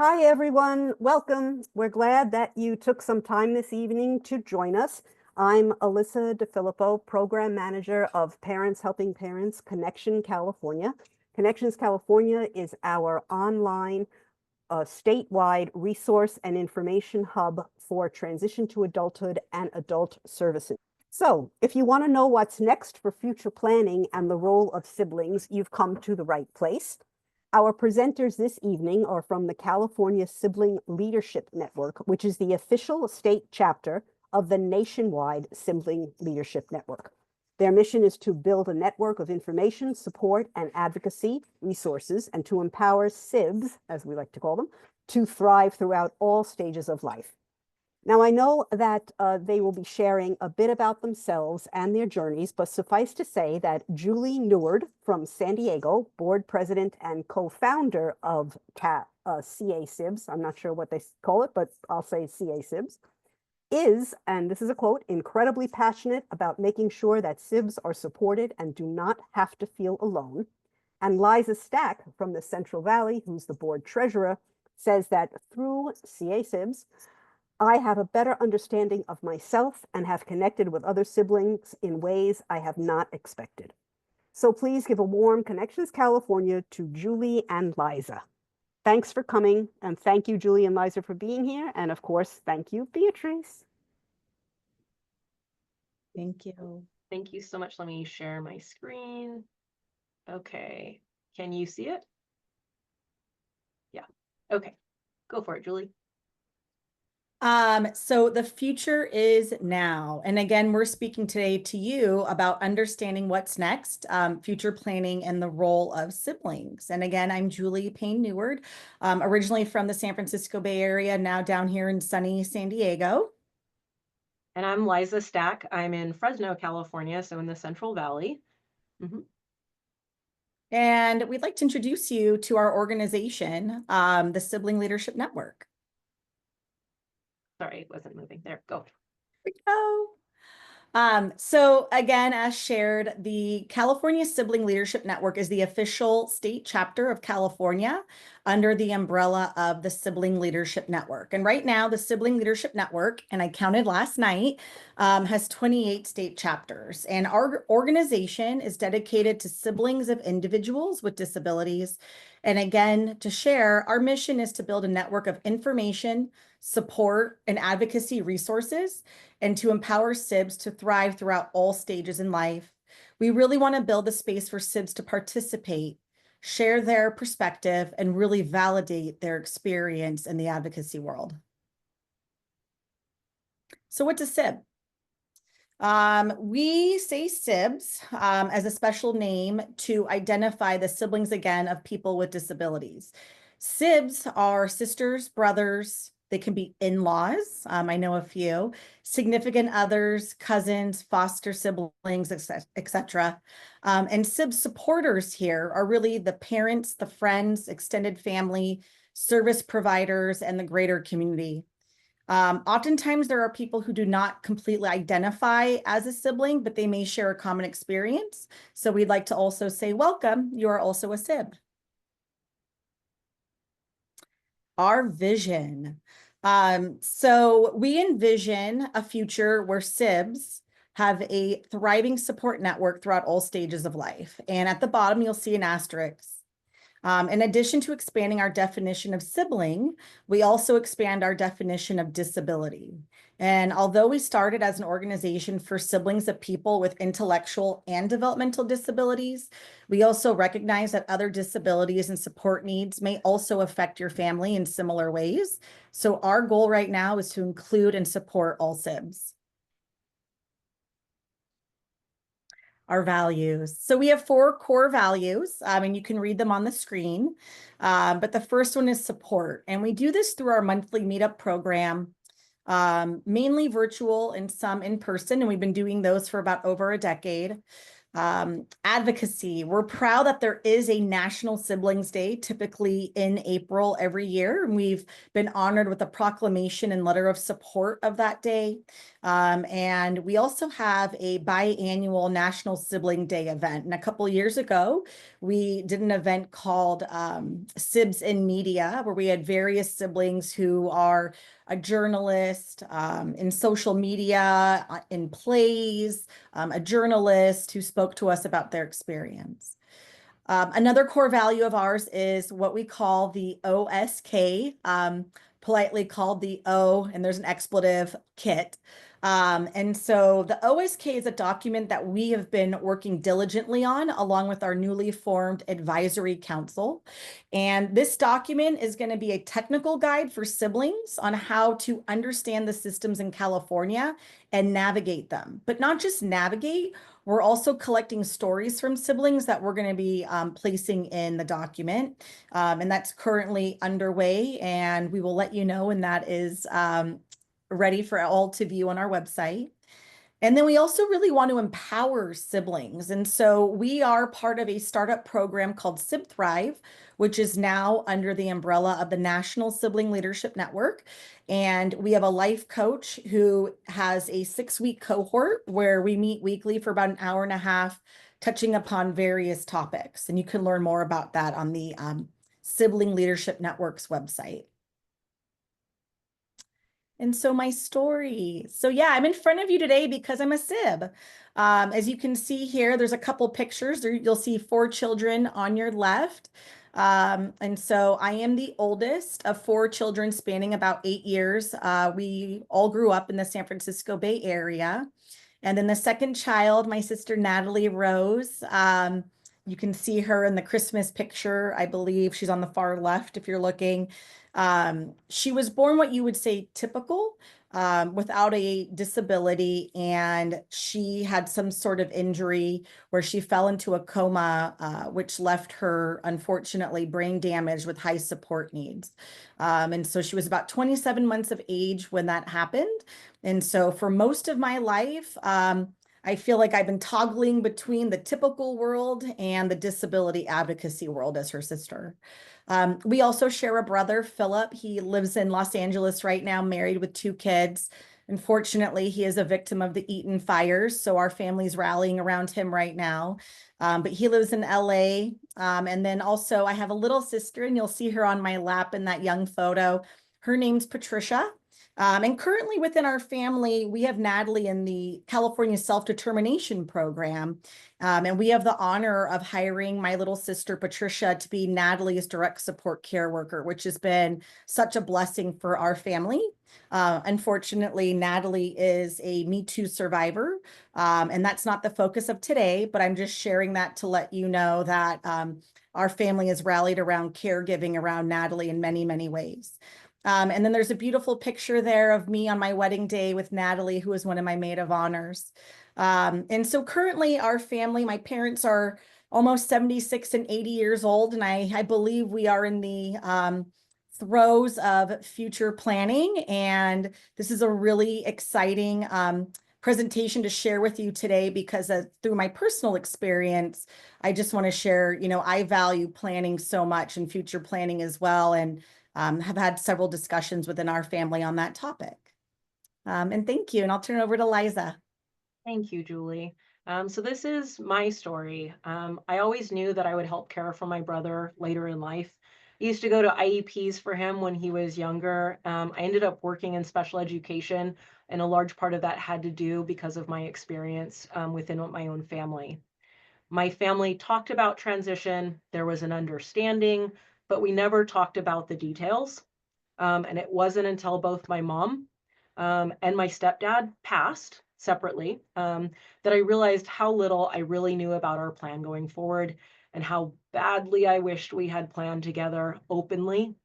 Hi, everyone. Welcome. We're glad that you took some time this evening to join us. I'm Alyssa DeFilippo, Program Manager of Parents Helping Parents, Connection California. Connections California is our online, statewide resource and information hub for transition to adulthood and adult services. So if you want to know what's next for future planning and the role of siblings, you've come to the right place. Our presenters this evening are from the California Sibling Leadership Network, which is the official state chapter of the nationwide Sibling Leadership Network. Their mission is to build a network of information, support, and advocacy resources, and to empower Sibs, as we like to call them, to thrive throughout all stages of life. Now, I know that they will be sharing a bit about themselves and their journeys, but suffice to say that Julie Neward from San Diego, board president and co-founder of CA Sibs, I'm not sure what they call it, but I'll say CA Sibs, is, and this is a quote, incredibly passionate about making sure that Sibs are supported and do not have to feel alone. And Liza Stack from the Central Valley, who's the board treasurer, says that through CA Sibs, I have a better understanding of myself and have connected with other siblings in ways I have not expected. So please give a warm Connections California to Julie and Liza. Thanks for coming, and thank you, Julie and Liza, for being here. And of course, thank you, Beatrice. Thank you. Thank you so much. Let me share my screen. Okay, can you see it? Yeah, okay, go for it, Julie. So the future is now. And again, we're speaking today to you about understanding what's next, future planning and the role of siblings. And again, I'm Julie Payne Neward, originally from the San Francisco Bay Area, now down here in sunny San Diego. And I'm Liza Stack. I'm in Fresno, California, so in the Central Valley. And we'd like to introduce you to our organization, the Sibling Leadership Network. Sorry, it wasn't moving. There, go. There we go. So again, as shared, the California Sibling Leadership Network is the official state chapter of California under the umbrella of the Sibling Leadership Network. And right now, the Sibling Leadership Network, and I counted last night, has 28 state chapters. And our organization is dedicated to siblings of individuals with disabilities. And again, to share, our mission is to build a network of information, support, and advocacy resources, and to empower Sibs to thrive throughout all stages in life. We really want to build a space for Sibs to participate, share their perspective, and really validate their experience in the advocacy world. So what's a Sib? We say Sibs as a special name to identify the siblings, again, of people with disabilities. Sibs are sisters, brothers. They can be in-laws. I know a few, significant others, cousins, foster siblings, etc. And Sibs supporters here are really the parents, the friends, extended family, service providers, and the greater community. Oftentimes there are people who do not completely identify as a sibling, but they may share a common experience. So we'd like to also say, welcome, you are also a Sib. Our vision. So we envision a future where Sibs have a thriving support network throughout all stages of life. And at the bottom, you'll see an asterisk. In addition to expanding our definition of sibling, we also expand our definition of disability. And although we started as an organization for siblings of people with intellectual and developmental disabilities, we also recognize that other disabilities and support needs may also affect your family in similar ways. So our goal right now is to include and support all Sibs. Our values. So we have 4 core values, and you can read them on the screen. But the first one is support. And we do this through our monthly meetup program, mainly virtual and some in person. And we've been doing those for about over a decade. Advocacy. We're proud that there is a National Siblings Day, typically in April every year. And we've been honored with a proclamation and letter of support of that day. And we also have a biannual National Sibling Day event. And a couple years ago, we did an event called Sibs in Media, where we had various siblings who are a journalist in social media, in plays, a journalist who spoke to us about their experience. Another core value of ours is what we call the OSK, politely called the O, and there's an expletive, kit. And so the OSK is a document that we have been working diligently on, along with our newly formed advisory council. And this document is going to be a technical guide for siblings on how to understand the systems in California and navigate them, but not just navigate. We're also collecting stories from siblings that we're going to be placing in the document. And that's currently underway, and we will let you know when that is ready for all to view on our website. And then we also really want to empower siblings. And so we are part of a startup program called Sib Thrive, which is now under the umbrella of the National Sibling Leadership Network. And we have a life coach who has a 6-week cohort where we meet weekly for about an hour and a half, touching upon various topics. And you can learn more about that on the Sibling Leadership Network's website. And so my story. So yeah, I'm in front of you today because I'm a Sib. As you can see here, there's a couple pictures. You'll see 4 children on your left. And so I am the oldest of 4 children spanning about 8 years. We all grew up in the San Francisco Bay Area. And then the second child, my sister Natalie Rose, you can see her in the Christmas picture. I believe she's on the far left if you're looking. She was born what you would say typical, without a disability, and she had some sort of injury where she fell into a coma, which left her, unfortunately, brain damaged with high support needs. And so she was about 27 months of age when that happened. And so for most of my life, I feel like I've been toggling between the typical world and the disability advocacy world as her sister. We also share a brother, Philip. He lives in Los Angeles right now, married with 2 kids. Unfortunately, he is a victim of the Eaton fires, so our family's rallying around him right now. But he lives in LA. And then also I have a little sister, and you'll see her on my lap in that young photo. Her name's Patricia. And currently within our family, we have Natalie in the California Self-Determination Program. And we have the honor of hiring my little sister, Patricia, to be Natalie's direct support care worker, which has been such a blessing for our family. Unfortunately, Natalie is a Me Too survivor, and that's not the focus of today, but I'm just sharing that to let you know that our family has rallied around caregiving around Natalie in many, many ways. And then there's a beautiful picture there of me on my wedding day with Natalie, who is one of my maid of honors. And so currently our family, my parents are almost 76 and 80 years old, and I believe we are in the throes of future planning. And this is a really exciting presentation to share with you today because through my personal experience, I just want to share, I value planning so much and future planning as well. And have had several discussions within our family on that topic. And thank you. And I'll turn it over to Liza. Thank you, Julie. So this is my story. I always knew that I would help care for my brother later in life. I used to go to IEPs for him when he was younger. I ended up working in special education, and a large part of that had to do because of my experience within my own family. My family talked about transition. There was an understanding, but we never talked about the details. And it wasn't until both my mom and my stepdad passed separately that I realized how little I really knew about our plan going forward and how badly I wished we had planned together openly.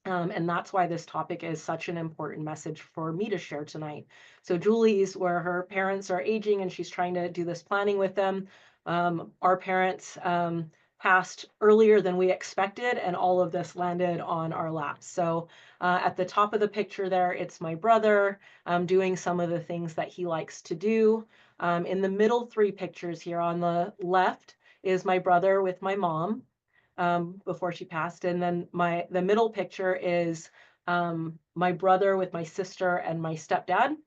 And that's why this topic is such an important message for me to share tonight. So Julie's where her parents are aging and she's trying to do this planning with them. Our parents passed earlier than we expected, and all of this landed on our laps. So at the top of the picture there, it's my brother doing some of the things that he likes to do. In the middle 3 pictures here on the left is my brother with my mom before she passed. And then the middle picture is my brother with my sister and my stepdad.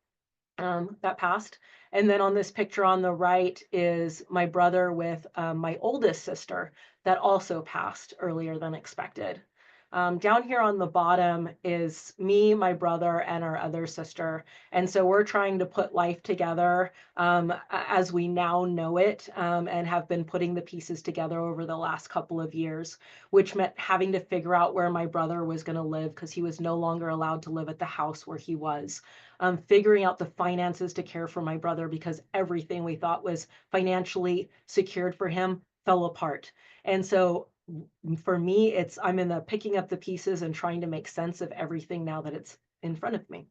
that passed. And then on this picture on the right is my brother with my oldest sister that also passed earlier than expected. Down here on the bottom is me, my brother, and our other sister. And so we're trying to put life together as we now know it, and have been putting the pieces together over the last couple of years, which meant having to figure out where my brother was going to live because he was no longer allowed to live at the house where he was. Figuring out the finances to care for my brother because everything we thought was financially secured for him fell apart. And so for me, I'm in the picking up the pieces and trying to make sense of everything now that it's in front of me.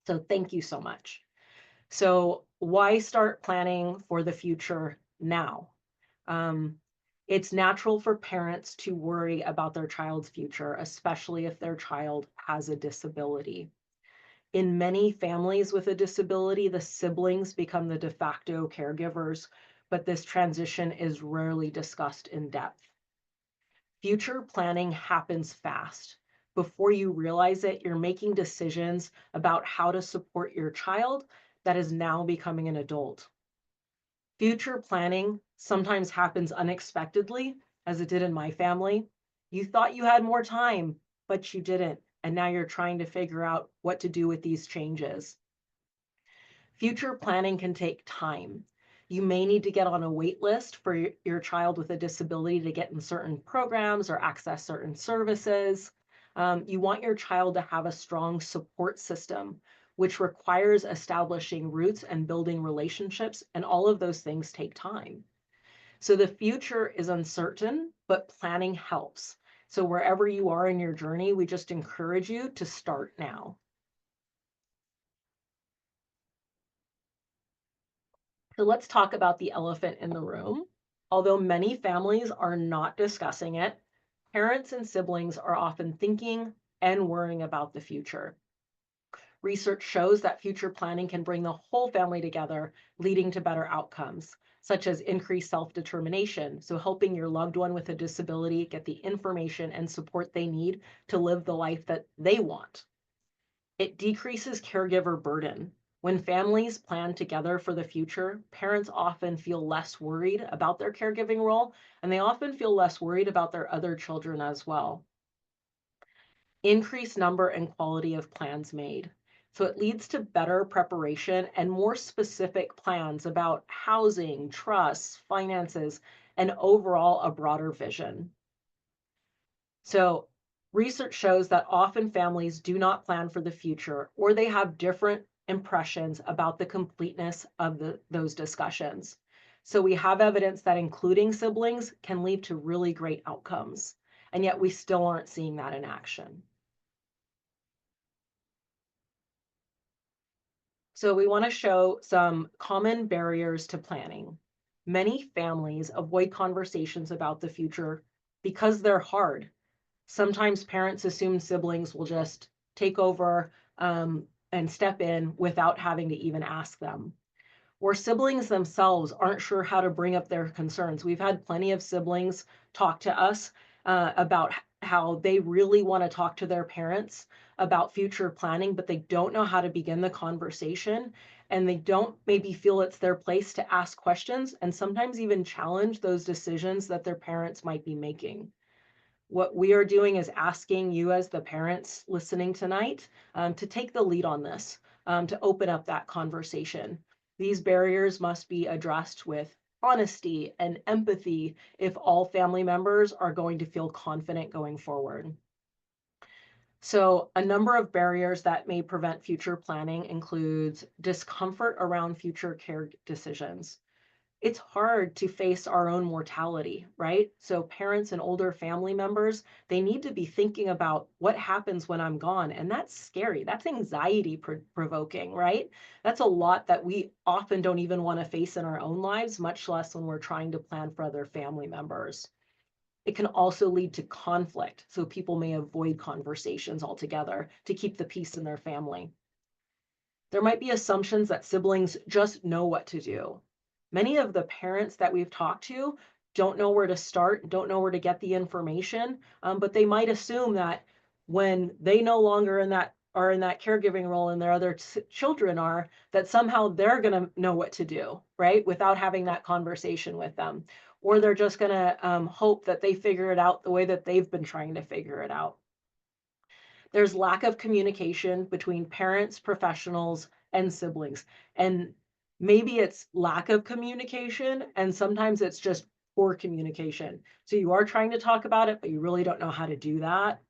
So thank you so much. So why start planning for the future now? It's natural for parents to worry about their child's future, especially if their child has a disability. In many families with a disability, the siblings become the de facto caregivers, but this transition is rarely discussed in depth. Future planning happens fast. Before you realize it, you're making decisions about how to support your child that is now becoming an adult. Future planning sometimes happens unexpectedly, as it did in my family. You thought you had more time, but you didn't. And now you're trying to figure out what to do with these changes. Future planning can take time. You may need to get on a wait list for your child with a disability to get in certain programs or access certain services. You want your child to have a strong support system, which requires establishing roots and building relationships, and all of those things take time. So the future is uncertain, but planning helps. So wherever you are in your journey, we just encourage you to start now. So let's talk about the elephant in the room. Although many families are not discussing it, parents and siblings are often thinking and worrying about the future. Research shows that future planning can bring the whole family together, leading to better outcomes, such as increased self-determination, so helping your loved one with a disability get the information and support they need to live the life that they want. It decreases caregiver burden. When families plan together for the future, parents often feel less worried about their caregiving role, and they often feel less worried about their other children as well. Increased number and quality of plans made. So it leads to better preparation and more specific plans about housing, trusts, finances, and overall a broader vision. So research shows that often families do not plan for the future, or they have different impressions about the completeness of those discussions. So we have evidence that including siblings can lead to really great outcomes, and yet we still aren't seeing that in action. So we want to show some common barriers to planning. Many families avoid conversations about the future because they're hard. Sometimes parents assume siblings will just take over and step in without having to even ask them. Or siblings themselves aren't sure how to bring up their concerns. We've had plenty of siblings talk to us about how they really want to talk to their parents about future planning, but they don't know how to begin the conversation, and they don't maybe feel it's their place to ask questions and sometimes even challenge those decisions that their parents might be making. What we are doing is asking you as the parents listening tonight to take the lead on this, to open up that conversation. These barriers must be addressed with honesty and empathy if all family members are going to feel confident going forward. So a number of barriers that may prevent future planning includes discomfort around future care decisions. It's hard to face our own mortality, right? So parents and older family members, they need to be thinking about what happens when I'm gone. And that's scary. That's anxiety provoking, right? That's a lot that we often don't even want to face in our own lives, much less when we're trying to plan for other family members. It can also lead to conflict. So people may avoid conversations altogether to keep the peace in their family. There might be assumptions that siblings just know what to do. Many of the parents that we've talked to don't know where to start, don't know where to get the information, but they might assume that when they no longer in that are in that caregiving role and their other children are, that somehow they're going to know what to do, right? Without having that conversation with them. Or they're just going to hope that they figure it out the way that they've been trying to figure it out. There's lack of communication between parents, professionals, and siblings. And maybe it's lack of communication, and sometimes it's just poor communication. So you are trying to talk about it, but you really don't know how to do that.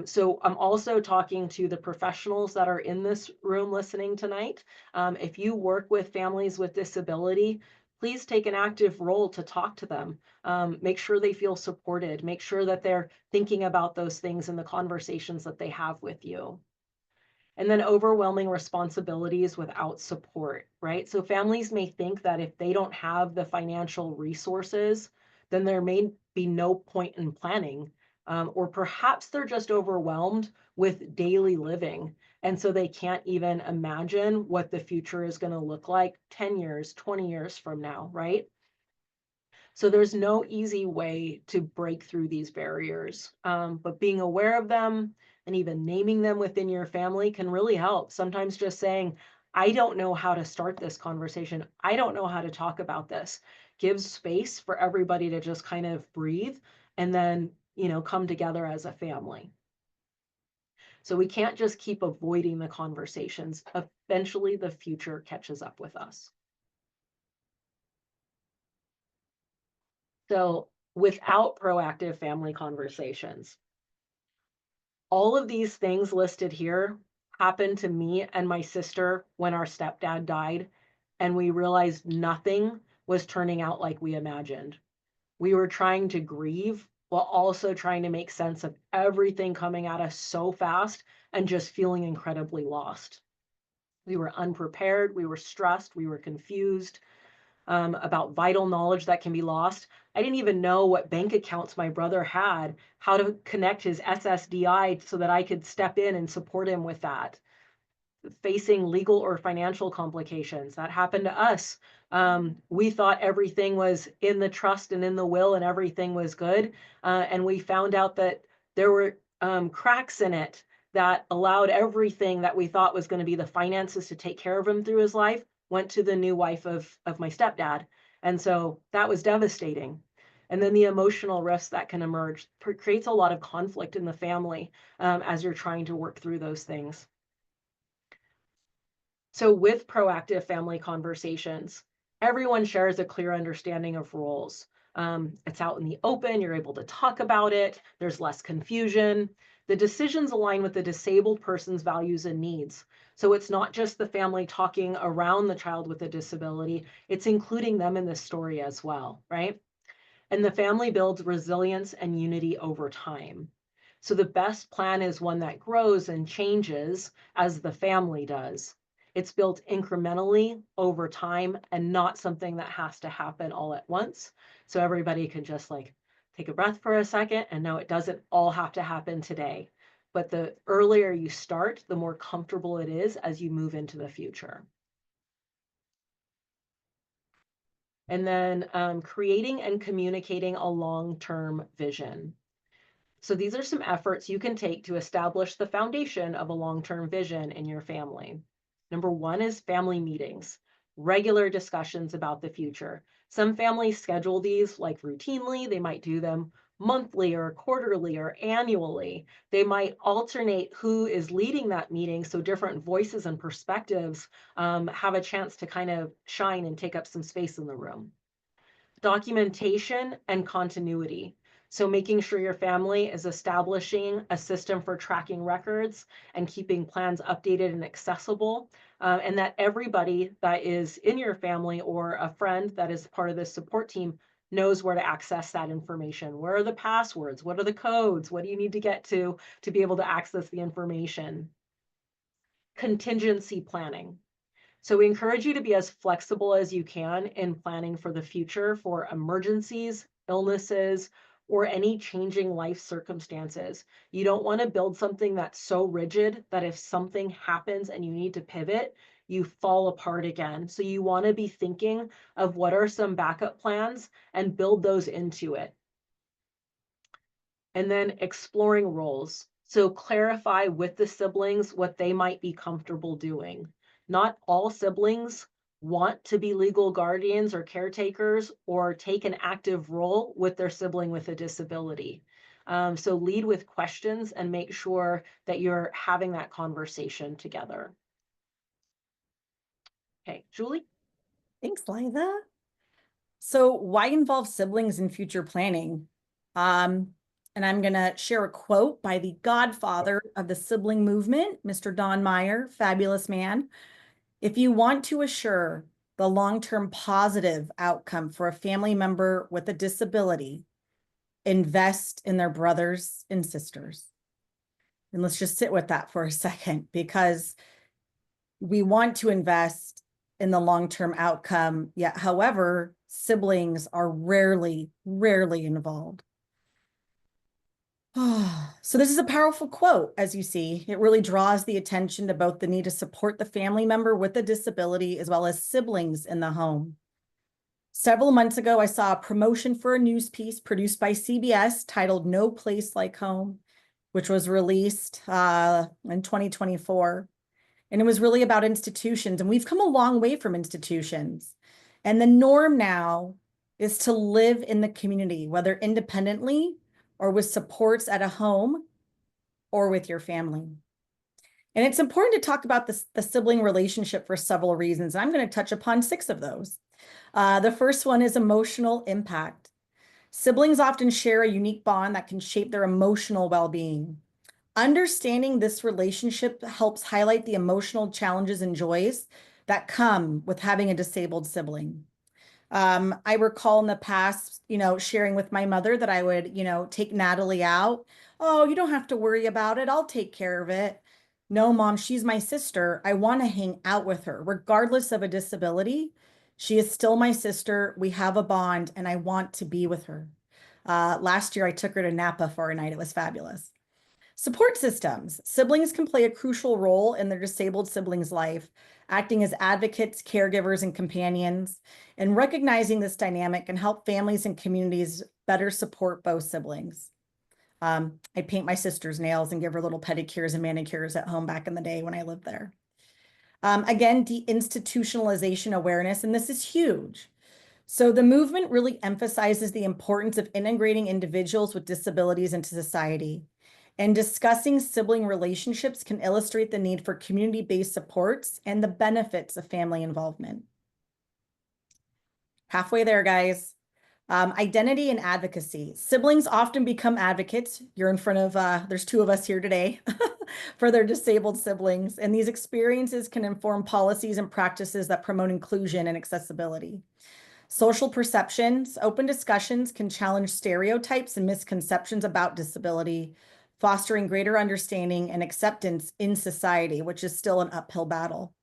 So I'm also talking to the professionals that are in this room listening tonight. If you work with families with disability, please take an active role to talk to them. Make sure they feel supported. Make sure that they're thinking about those things in the conversations that they have with you. And then overwhelming responsibilities without support, right? So families may think that if they don't have the financial resources, then there may be no point in planning. Or perhaps they're just overwhelmed with daily living. And so they can't even imagine what the future is going to look like 10 years, 20 years from now, right? So there's no easy way to break through these barriers, but being aware of them and even naming them within your family can really help. Sometimes just saying, I don't know how to start this conversation. I don't know how to talk about this, gives space for everybody to just kind of breathe and then, come together as a family. So we can't just keep avoiding the conversations. Eventually, the future catches up with us. So without proactive family conversations, all of these things listed here happened to me and my sister when our stepdad died, and we realized nothing was turning out like we imagined. We were trying to grieve while also trying to make sense of everything coming at us so fast and just feeling incredibly lost. We were unprepared, we were stressed, we were confused about vital knowledge that can be lost. I didn't even know what bank accounts my brother had, how to connect his SSDI so that I could step in and support him with that. Facing legal or financial complications. That happened to us. We thought everything was in the trust and in the will and everything was good. And we found out that there were cracks in it that allowed everything that we thought was going to be the finances to take care of him through his life went to the new wife of my stepdad. And so that was devastating. And then the emotional risks that can emerge creates a lot of conflict in the family as you're trying to work through those things. So with proactive family conversations, everyone shares a clear understanding of roles. It's out in the open, you're able to talk about it, there's less confusion. The decisions align with the disabled person's values and needs. So it's not just the family talking around the child with a disability, it's including them in the story as well, right? And the family builds resilience and unity over time. So the best plan is one that grows and changes as the family does. It's built incrementally over time and not something that has to happen all at once. So everybody can just take a breath for a second and know it doesn't all have to happen today. But the earlier you start, the more comfortable it is as you move into the future. And then creating and communicating a long-term vision. So these are some efforts you can take to establish the foundation of a long-term vision in your family. Number one is family meetings, regular discussions about the future. Some families schedule these routinely. They might do them monthly or quarterly or annually. They might alternate who is leading that meeting so different voices and perspectives have a chance to kind of shine and take up some space in the room. Documentation and continuity. So making sure your family is establishing a system for tracking records and keeping plans updated and accessible, and that everybody that is in your family or a friend that is part of this support team knows where to access that information. Where are the passwords? What are the codes? What do you need to get to be able to access the information? Contingency planning. So we encourage you to be as flexible as you can in planning for the future for emergencies, illnesses, or any changing life circumstances. You don't want to build something that's so rigid that if something happens and you need to pivot, you fall apart again. So you want to be thinking of what are some backup plans and build those into it. And then exploring roles. So clarify with the siblings what they might be comfortable doing. Not all siblings want to be legal guardians or caretakers or take an active role with their sibling with a disability. So lead with questions and make sure that you're having that conversation together. Okay, Julie? Thanks, Liza. So why involve siblings in future planning? And I'm going to share a quote by the godfather of the sibling movement, Mr. Don Meyer, fabulous man. If you want to assure the long-term positive outcome for a family member with a disability, invest in their brothers and sisters. And let's just sit with that for a second, because we want to invest in the long-term outcome, yet, however, siblings are rarely involved. So this is a powerful quote, as you see. It really draws the attention to both the need to support the family member with a disability as well as siblings in the home. Several months ago, I saw a promotion for a news piece produced by CBS titled "No Place Like Home," which was released in 2024. And it was really about institutions. And we've come a long way from institutions. And the norm now is to live in the community, whether independently or with supports at a home or with your family. And it's important to talk about the sibling relationship for several reasons. I'm going to touch upon 6 of those. The first one is emotional impact. Siblings often share a unique bond that can shape their emotional well-being. Understanding this relationship helps highlight the emotional challenges and joys that come with having a disabled sibling. I recall in the past, sharing with my mother that I would, take Natalie out. Oh, you don't have to worry about it. I'll take care of it. No, Mom, she's my sister. I want to hang out with her, regardless of a disability. She is still my sister. We have a bond, and I want to be with her. Last year, I took her to Napa for a night. It was fabulous. Support systems. Siblings can play a crucial role in their disabled sibling's life, acting as advocates, caregivers, and companions. And recognizing this dynamic can help families and communities better support both siblings. I paint my sister's nails and give her little pedicures and manicures at home back in the day when I lived there. Again, deinstitutionalization awareness, and this is huge. So the movement really emphasizes the importance of integrating individuals with disabilities into society. And discussing sibling relationships can illustrate the need for community-based supports and the benefits of family involvement. Halfway there, guys. Identity and advocacy. Siblings often become advocates. You're in front of, there's 2 of us here today, for their disabled siblings. And these experiences can inform policies and practices that promote inclusion and accessibility. Social perceptions. Open discussions can challenge stereotypes and misconceptions about disability, fostering greater understanding and acceptance in society, which is still an uphill battle.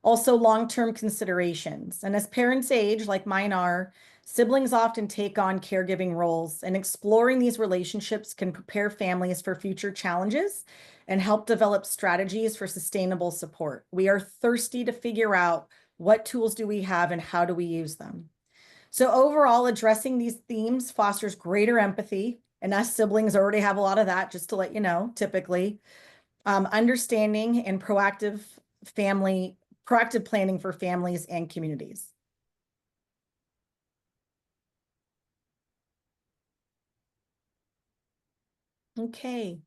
Also, long-term considerations. And as parents age, like mine are, siblings often take on caregiving roles, and exploring these relationships can prepare families for future challenges and help develop strategies for sustainable support. We are thirsty to figure out what tools do we have and how do we use them. So overall, addressing these themes fosters greater empathy, and us siblings already have a lot of that, just to let you know, typically. Understanding and proactive planning for families and communities. Okay.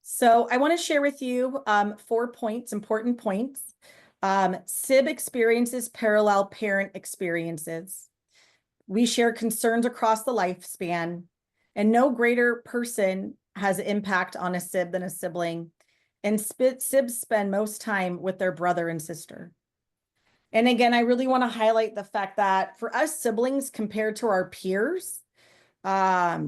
So I want to share with you 4 points, important points. SIB experiences parallel parent experiences. We share concerns across the lifespan, and no greater person has impact on a SIB than a sibling. And SIBs spend most time with their brother and sister. And again, I really want to highlight the fact that for us siblings compared to our peers, our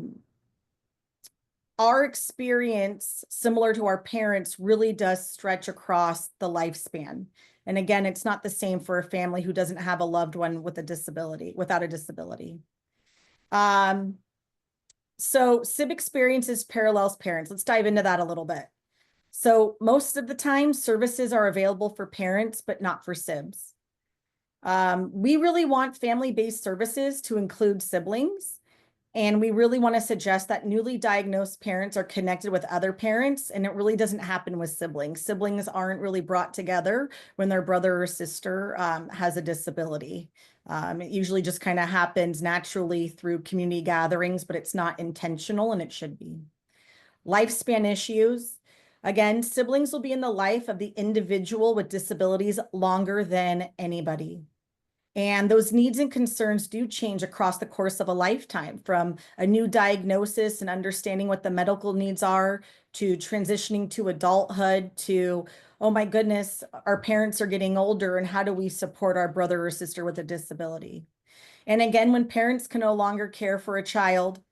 experience, similar to our parents, really does stretch across the lifespan. And again, it's not the same for a family who doesn't have a loved one with a disability, without a disability. So SIB experiences parallels parents. Let's dive into that a little bit. So most of the time, services are available for parents, but not for SIBs. We really want family-based services to include siblings. And we really want to suggest that newly diagnosed parents are connected with other parents, and it really doesn't happen with siblings. Siblings aren't really brought together when their brother or sister has a disability. It usually just kind of happens naturally through community gatherings, but it's not intentional, and it should be. Lifespan issues. Again, siblings will be in the life of the individual with disabilities longer than anybody. And those needs and concerns do change across the course of a lifetime, from a new diagnosis and understanding what the medical needs are, to transitioning to adulthood, to, oh my goodness, our parents are getting older and how do we support our brother or sister with a disability? And again, when parents can no longer care for a child,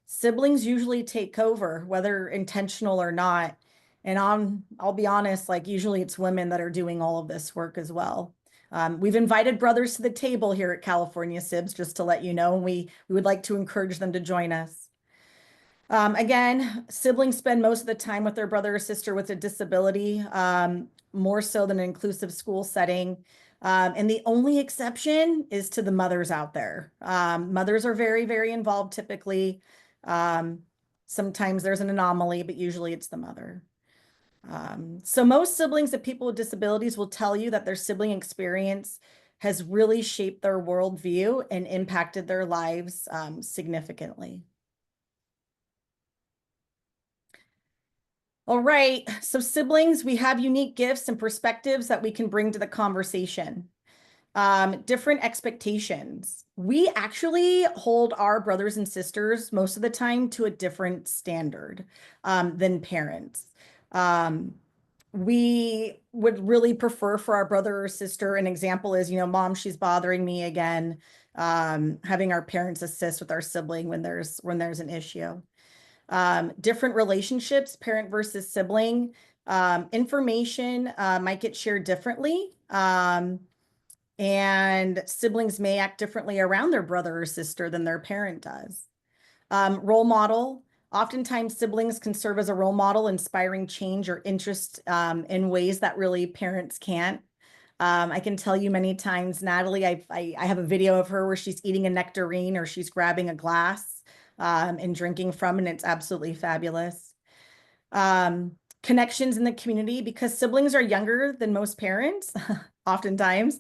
siblings usually take over, whether intentional or not. And I'll be honest, like usually it's women that are doing all of this work as well. We've invited brothers to the table here at California Sibs, just to let you know, and we would like to encourage them to join us. Again, siblings spend most of the time with their brother or sister with a disability, more so than an inclusive school setting. And the only exception is to the mothers out there. Mothers are very, very involved typically. Sometimes there's an anomaly, but usually it's the mother. So most siblings of people with disabilities will tell you that their sibling experience has really shaped their worldview and impacted their lives significantly. All right, so siblings, we have unique gifts and perspectives that we can bring to the conversation. Different expectations. We actually hold our brothers and sisters most of the time to a different standard than parents. We would really prefer for our brother or sister, an example is, mom, she's bothering me again, having our parents assist with our sibling when there's an issue. Different relationships, parent versus sibling. Information might get shared differently. And siblings may act differently around their brother or sister than their parent does. Role model. Oftentimes, siblings can serve as a role model, inspiring change or interest in ways that really parents can't. I can tell you many times, Natalie, I have a video of her where she's eating a nectarine or she's grabbing a glass and drinking from, and it's absolutely fabulous. Connections in the community, because siblings are younger than most parents, oftentimes.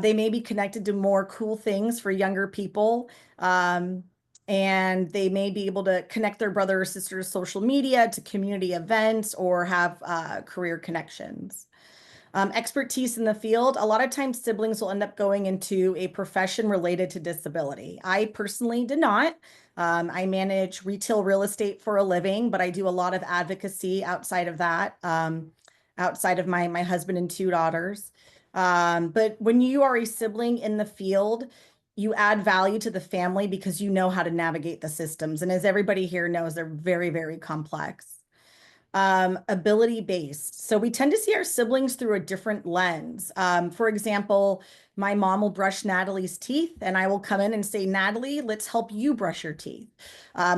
They may be connected to more cool things for younger people. And they may be able to connect their brother or sister's social media to community events or have career connections. Expertise in the field. A lot of times siblings will end up going into a profession related to disability. I personally did not. I manage retail real estate for a living, but I do a lot of advocacy outside of that, outside of my husband and 2 daughters. But when you are a sibling in the field, you add value to the family because you know how to navigate the systems. And as everybody here knows, they're very, very complex. Ability-based. So we tend to see our siblings through a different lens. For example, my mom will brush Natalie's teeth and I will come in and say, Natalie, let's help you brush your teeth.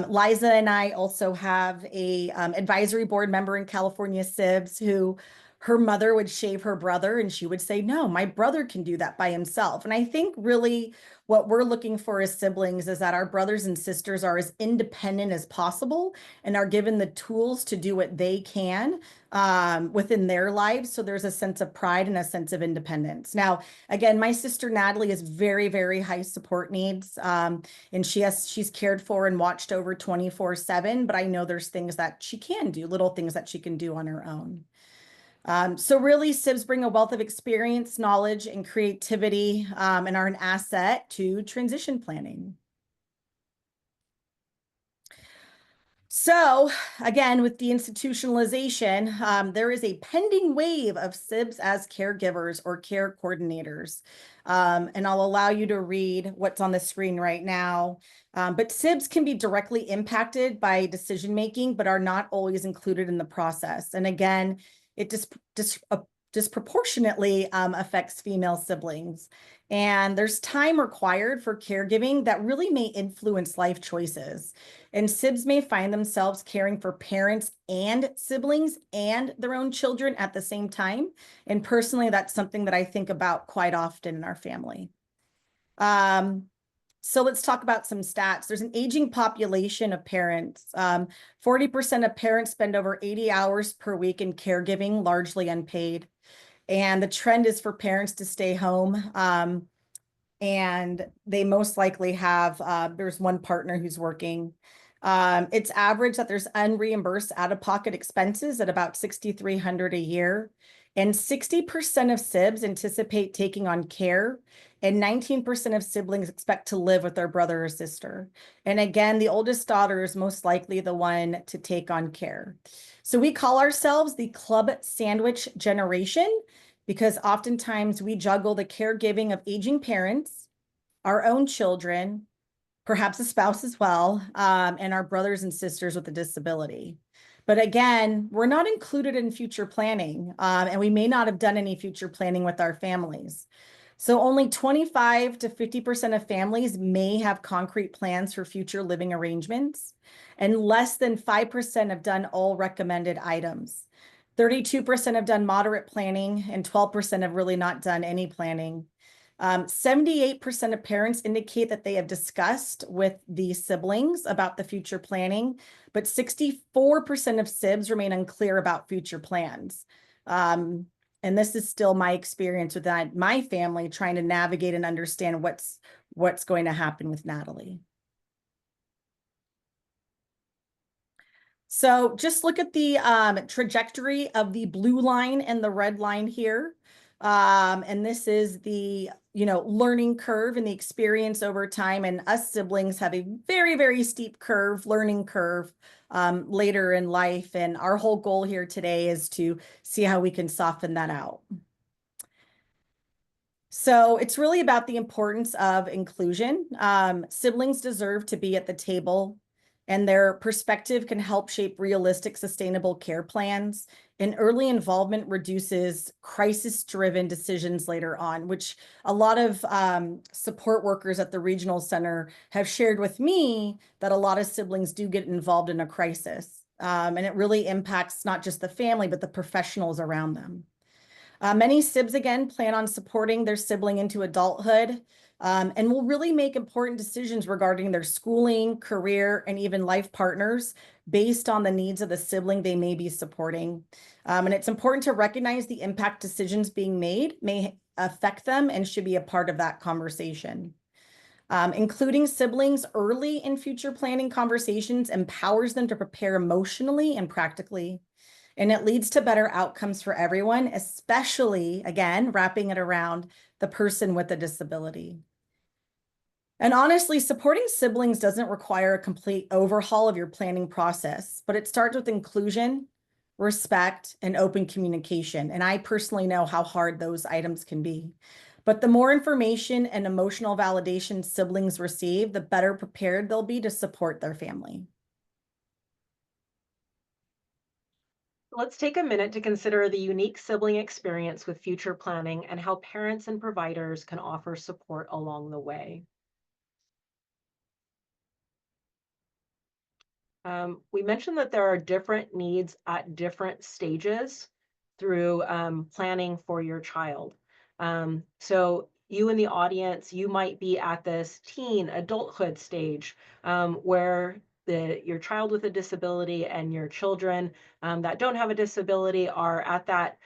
Liza and I also have a advisory board member in California Sibs who her mother would shave her brother and she would say, no, my brother can do that by himself. And I think really what we're looking for as siblings is that our brothers and sisters are as independent as possible and are given the tools to do what they can within their lives. So there's a sense of pride and a sense of independence. Now, again, my sister Natalie is very, very high support needs. And she's cared for and watched over 24/7, but I know there's things that she can do, little things that she can do on her own. So really, Sibs bring a wealth of experience, knowledge, and creativity, and are an asset to transition planning. So again, with deinstitutionalization, there is a pending wave of Sibs as caregivers or care coordinators. And I'll allow you to read what's on the screen right now. But Sibs can be directly impacted by decision-making, but are not always included in the process. And again, it disproportionately affects female siblings. And there's time required for caregiving that really may influence life choices. And Sibs may find themselves caring for parents and siblings and their own children at the same time. And personally, that's something that I think about quite often in our family. So let's talk about some stats. There's an aging population of parents. 40% of parents spend over 80 hours per week in caregiving, largely unpaid. And the trend is for parents to stay home. And they most likely have, there's one partner who's working. It's average that there's unreimbursed out-of-pocket expenses at about $6,300 a year. And 60% of Sibs anticipate taking on care, and 19% of siblings expect to live with their brother or sister. And again, the oldest daughter is most likely the one to take on care. So we call ourselves the Club Sandwich Generation, because oftentimes we juggle the caregiving of aging parents, our own children, perhaps a spouse as well, and our brothers and sisters with a disability. But again, we're not included in future planning, and we may not have done any future planning with our families. So only 25 to 50% of families may have concrete plans for future living arrangements, and less than 5% have done all recommended items. 32% have done moderate planning, and 12% have really not done any planning. 78% of parents indicate that they have discussed with the siblings about the future planning, but 64% of Sibs remain unclear about future plans. And this is still my experience with my family, trying to navigate and understand what's going to happen with Natalie. So just look at the trajectory of the blue line and the red line here. And this is the, learning curve and the experience over time. And us siblings have a very, very steep learning curve later in life. And our whole goal here today is to see how we can soften that out. So it's really about the importance of inclusion. Siblings deserve to be at the table, and their perspective can help shape realistic, sustainable care plans. And early involvement reduces crisis-driven decisions later on, which a lot of support workers at the regional center have shared with me that a lot of siblings do get involved in a crisis. And it really impacts not just the family, but the professionals around them. Many Sibs, again, plan on supporting their sibling into adulthood, and will really make important decisions regarding their schooling, career, and even life partners based on the needs of the sibling they may be supporting. And it's important to recognize the impact decisions being made may affect them and should be a part of that conversation. Including siblings early in future planning conversations empowers them to prepare emotionally and practically. And it leads to better outcomes for everyone, especially, again, wrapping it around the person with a disability. And honestly, supporting siblings doesn't require a complete overhaul of your planning process, but it starts with inclusion, respect, and open communication. And I personally know how hard those items can be. But the more information and emotional validation siblings receive, the better prepared they'll be to support their family. Let's take a minute to consider the unique sibling experience with future planning and how parents and providers can offer support along the way. We mentioned that there are different needs at different stages through planning for your child. So you in the audience, you might be at this teen adulthood stage where your child with a disability and your children that don't have a disability are at that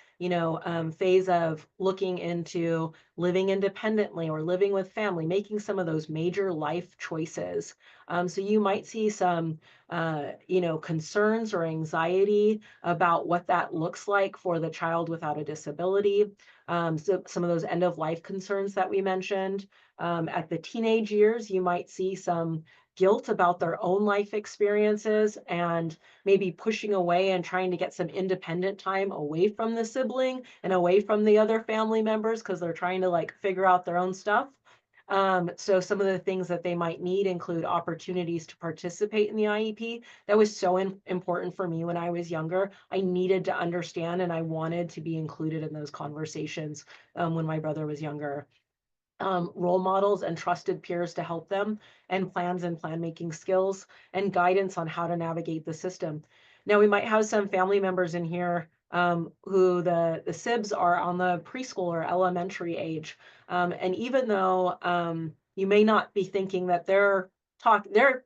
phase of looking into living independently or living with family, making some of those major life choices. So you might see some concerns or anxiety about what that looks like for the child without a disability. So some of those end of life concerns that we mentioned. At the teenage years, you might see some guilt about their own life experiences and maybe pushing away and trying to get some independent time away from the sibling and away from the other family members because they're trying to figure out their own stuff. So some of the things that they might need include opportunities to participate in the IEP. That was so important for me when I was younger. I needed to understand and I wanted to be included in those conversations when my brother was younger. Role models and trusted peers to help them, and plans and plan making skills, and guidance on how to navigate the system. Now, we might have some family members in here who the Sibs are on the preschool or elementary age. And even though You may not be thinking that they're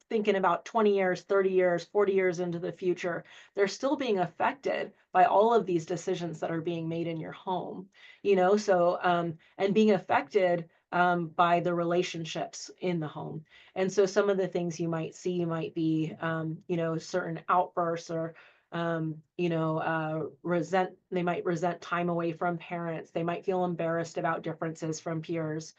thinking about 20 years, 30 years, 40 years into the future. They're still being affected by all of these decisions that are being made in your home, so and being affected by the relationships in the home. And so some of the things you might see might be, certain outbursts or, they might resent time away from parents. They might feel embarrassed about differences from peers.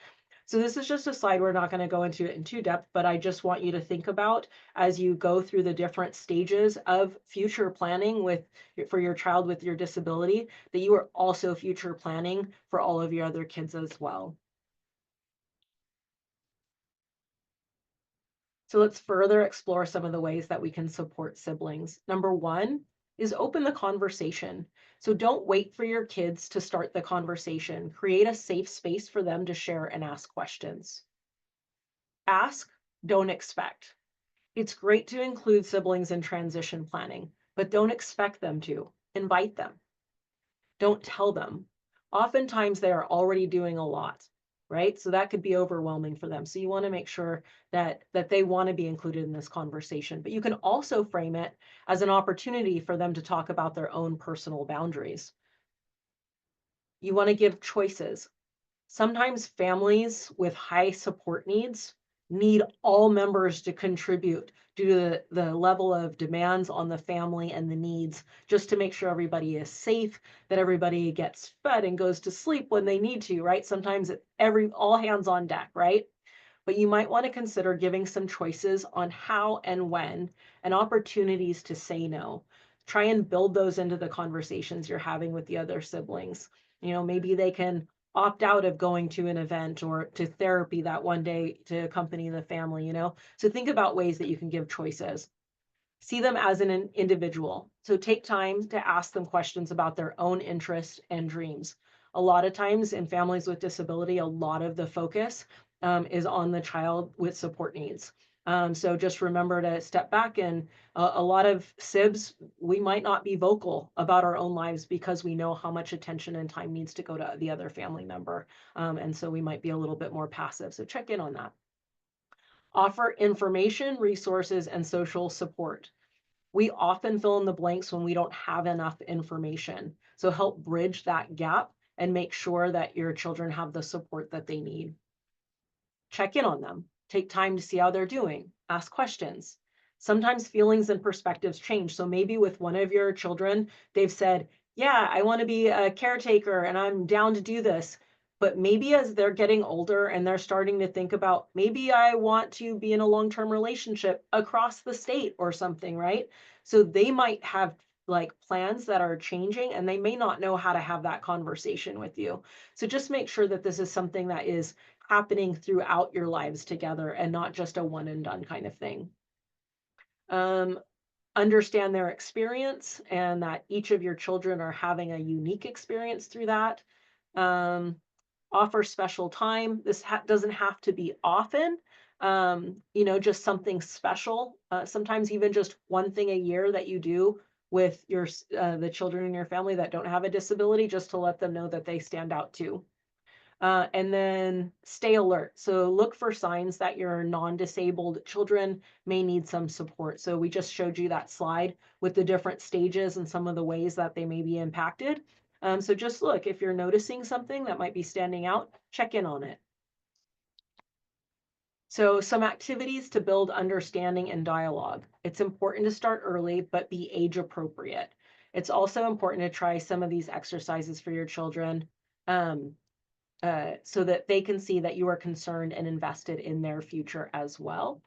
So this is just a slide. We're not going to go into it in too depth, but I just want you to think about as you go through the different stages of future planning for your child with your disability, that you are also future planning for all of your other kids as well. So let's further explore some of the ways that we can support siblings. Number one is open the conversation. So don't wait for your kids to start the conversation. Create a safe space for them to share and ask questions. Ask, don't expect. It's great to include siblings in transition planning, but don't expect them to. Invite them. Don't tell them. Oftentimes they are already doing a lot, right? So that could be overwhelming for them. So you want to make sure that they want to be included in this conversation, but you can also frame it as an opportunity for them to talk about their own personal boundaries. You want to give choices. Sometimes families with high support needs need all members to contribute due to the level of demands on the family and the needs, just to make sure everybody is safe, that everybody gets fed and goes to sleep when they need to, right? Sometimes all hands on deck, right? But you might want to consider giving some choices on how and when, and opportunities to say no. Try and build those into the conversations you're having with the other siblings. Maybe they can opt out of going to an event or to therapy that one day to accompany the family. So think about ways that you can give choices. See them as an individual. So take time to ask them questions about their own interests and dreams. A lot of times in families with disability, a lot of the focus is on the child with support needs. So just remember to step back, and a lot of Sibs, we might not be vocal about our own lives because we know how much attention and time needs to go to the other family member. And so we might be a little bit more passive. So check in on that. Offer information, resources, and social support. We often fill in the blanks when we don't have enough information. So help bridge that gap and make sure that your children have the support that they need. Check in on them. Take time to see how they're doing. Ask questions. Sometimes feelings and perspectives change. So maybe with one of your children, they've said, yeah, I want to be a caretaker and I'm down to do this. But maybe as they're getting older and they're starting to think about, maybe I want to be in a long-term relationship across the state or something, right? So they might have like plans that are changing and they may not know how to have that conversation with you. So just make sure that this is something that is happening throughout your lives together and not just a one and done kind of thing. Understand their experience and that each of your children are having a unique experience through that. Offer special time. This doesn't have to be often, just something special. Sometimes even just one thing a year that you do with the children in your family that don't have a disability, just to let them know that they stand out too. And then stay alert. So look for signs that your non-disabled children may need some support. So we just showed you that slide with the different stages and some of the ways that they may be impacted. So just look, if you're noticing something that might be standing out, check in on it. So some activities to build understanding and dialogue. It's important to start early, but be age appropriate. It's also important to try some of these exercises for your children. So that they can see that you are concerned and invested in their future as well.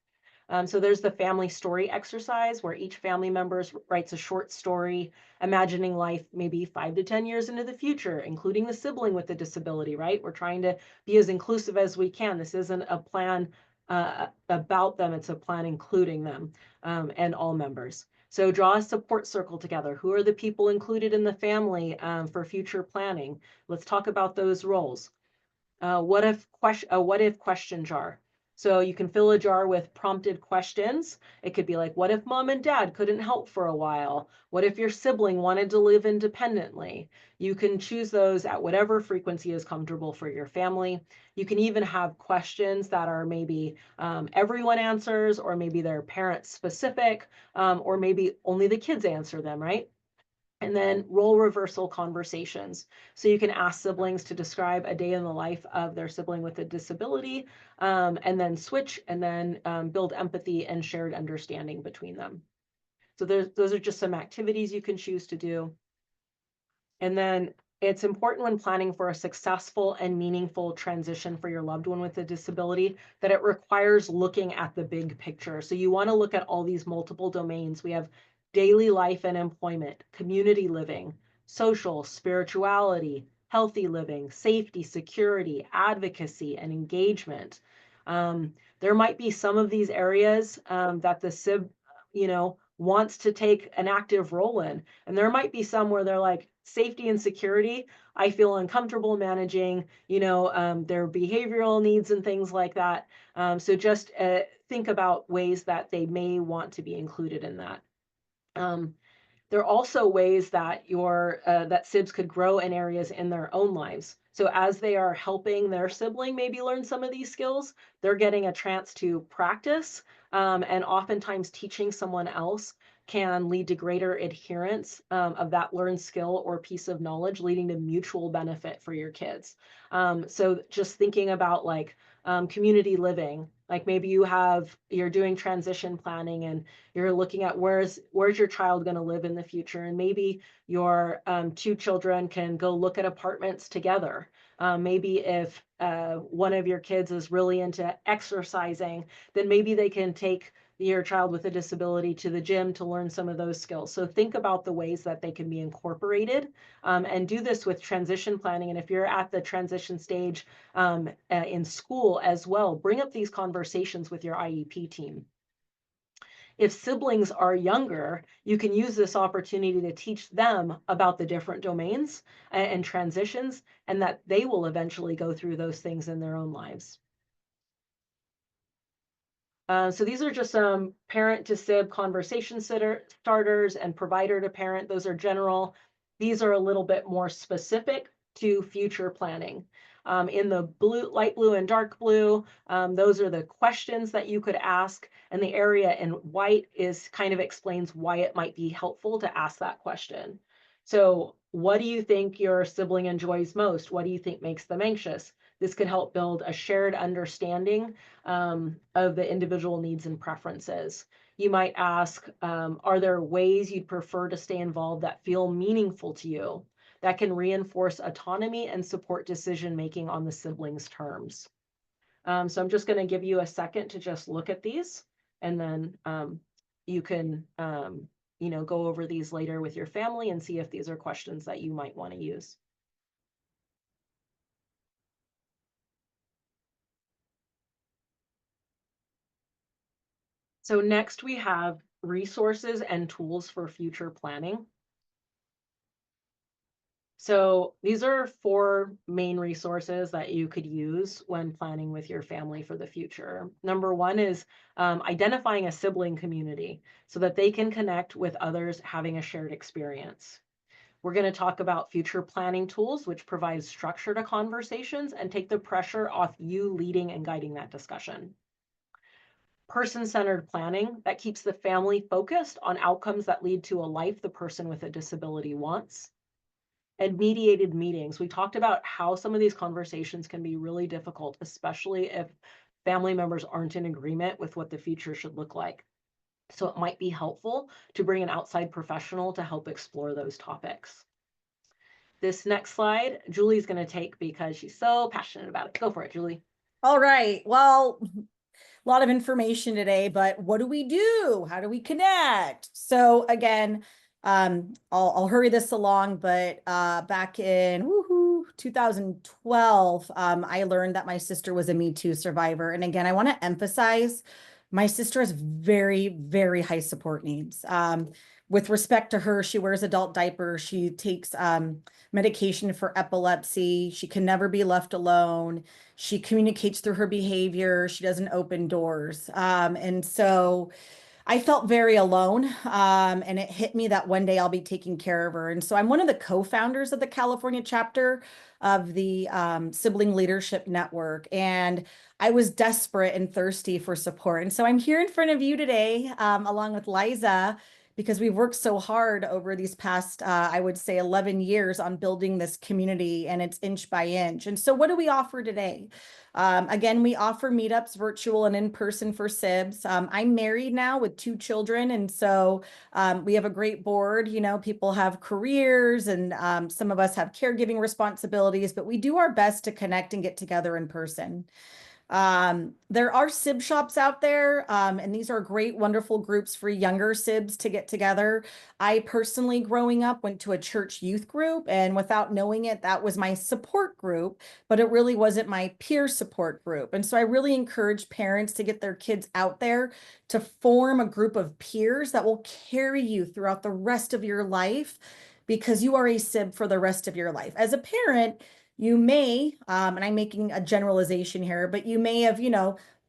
So there's the family story exercise where each family member writes a short story, imagining life maybe 5 to 10 years into the future, including the sibling with the disability, right? We're trying to be as inclusive as we can. This isn't a plan about them, it's a plan including them and all members. So draw a support circle together. Who are the people included in the family for future planning? Let's talk about those roles. What if question jar. So you can fill a jar with prompted questions. It could be like, what if mom and dad couldn't help for a while? What if your sibling wanted to live independently? You can choose those at whatever frequency is comfortable for your family. You can even have questions that are maybe everyone answers, or maybe they're parent specific, or maybe only the kids answer them, right? And then role reversal conversations. So you can ask siblings to describe a day in the life of their sibling with a disability, and then switch, and then build empathy and shared understanding between them. So those are just some activities you can choose to do. And then it's important when planning for a successful and meaningful transition for your loved one with a disability that it requires looking at the big picture. So you want to look at all these multiple domains. We have daily life and employment, community living, social, spirituality, healthy living, safety, security, advocacy, and engagement. There might be some of these areas that the SIB, wants to take an active role in. And there might be some where they're like, safety and security, I feel uncomfortable managing, their behavioral needs and things like that. So just think about ways that they may want to be included in that. There are also ways that that Sibs could grow in areas in their own lives. So as they are helping their sibling maybe learn some of these skills, they're getting a chance to practice, and oftentimes teaching someone else can lead to greater adherence of that learned skill or piece of knowledge, leading to mutual benefit for your kids. So just thinking about like community living, like maybe you're doing transition planning and you're looking at where's your child going to live in the future, and maybe your two children can go look at apartments together. Maybe if one of your kids is really into exercising, then maybe they can take your child with a disability to the gym to learn some of those skills. So think about the ways that they can be incorporated, and do this with transition planning. And if you're at the transition stage in school as well, bring up these conversations with your IEP team. If siblings are younger, you can use this opportunity to teach them about the different domains and transitions, and that they will eventually go through those things in their own lives. So these are just some parent to sib conversation starters and provider to parent. Those are general. These are a little bit more specific to future planning. In the light blue and dark blue, those are the questions that you could ask. And the area in white kind of explains why it might be helpful to ask that question. So what do you think your sibling enjoys most? What do you think makes them anxious? This could help build a shared understanding of the individual needs and preferences. You might ask, are there ways you'd prefer to stay involved that feel meaningful to you, that can reinforce autonomy and support decision-making on the siblings' terms? So I'm just going to give you a second to just look at these, and then you can go over these later with your family and see if these are questions that you might want to use. So next we have resources and tools for future planning. So these are 4 main resources that you could use when planning with your family for the future. Number 1 is identifying a sibling community so that they can connect with others having a shared experience. We're going to talk about future planning tools, which provide structure to conversations and take the pressure off you leading and guiding that discussion. Person-centered planning that keeps the family focused on outcomes that lead to a life the person with a disability wants. And mediated meetings. We talked about how some of these conversations can be really difficult, especially if family members aren't in agreement with what the future should look like. So it might be helpful to bring an outside professional to help explore those topics. This next slide, Julie's going to take because she's so passionate about it. Go for it, Julie. All right. Well, a lot of information today, but what do we do? How do we connect? So again, I'll hurry this along, but back in 2012, I learned that my sister was a Me Too survivor. And again, I want to emphasize my sister has very, very high support needs. with respect to her, she wears adult diapers. She takes medication for epilepsy. She can never be left alone. She communicates through her behavior. She doesn't open doors. And so I felt very alone. And it hit me that one day I'll be taking care of her. And so I'm one of the co-founders of the California chapter of the Sibling Leadership Network. And I was desperate and thirsty for support. And so I'm here in front of you today, along with Liza, because we've worked so hard over these past, I would say 11 years on building this community, and it's inch by inch. And so what do we offer today? Again, we offer meetups, virtual and in person for Sibs. I'm married now with 2 children. And so we have a great board. You know, people have careers and some of us have caregiving responsibilities, but we do our best to connect and get together in person. There are Sib shops out there, and these are great, wonderful groups for younger Sibs to get together. I personally, growing up, went to a church youth group, and without knowing it, that was my support group, but it really wasn't my peer support group. And so I really encourage parents to get their kids out there to form a group of peers that will carry you throughout the rest of your life, because you are a Sib for the rest of your life. As a parent, you may, and I'm making a generalization here, but you may have,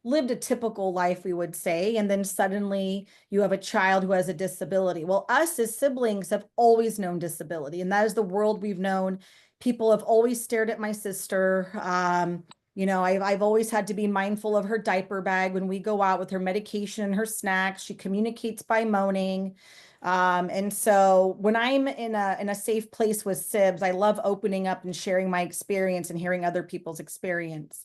lived a typical life, we would say, and then suddenly you have a child who has a disability. Well, us as siblings have always known disability, and that is the world we've known. People have always stared at my sister. I've always had to be mindful of her diaper bag when we go out with her medication and her snacks. She communicates by moaning. And so when I'm in a safe place with Sibs, I love opening up and sharing my experience and hearing other people's experience.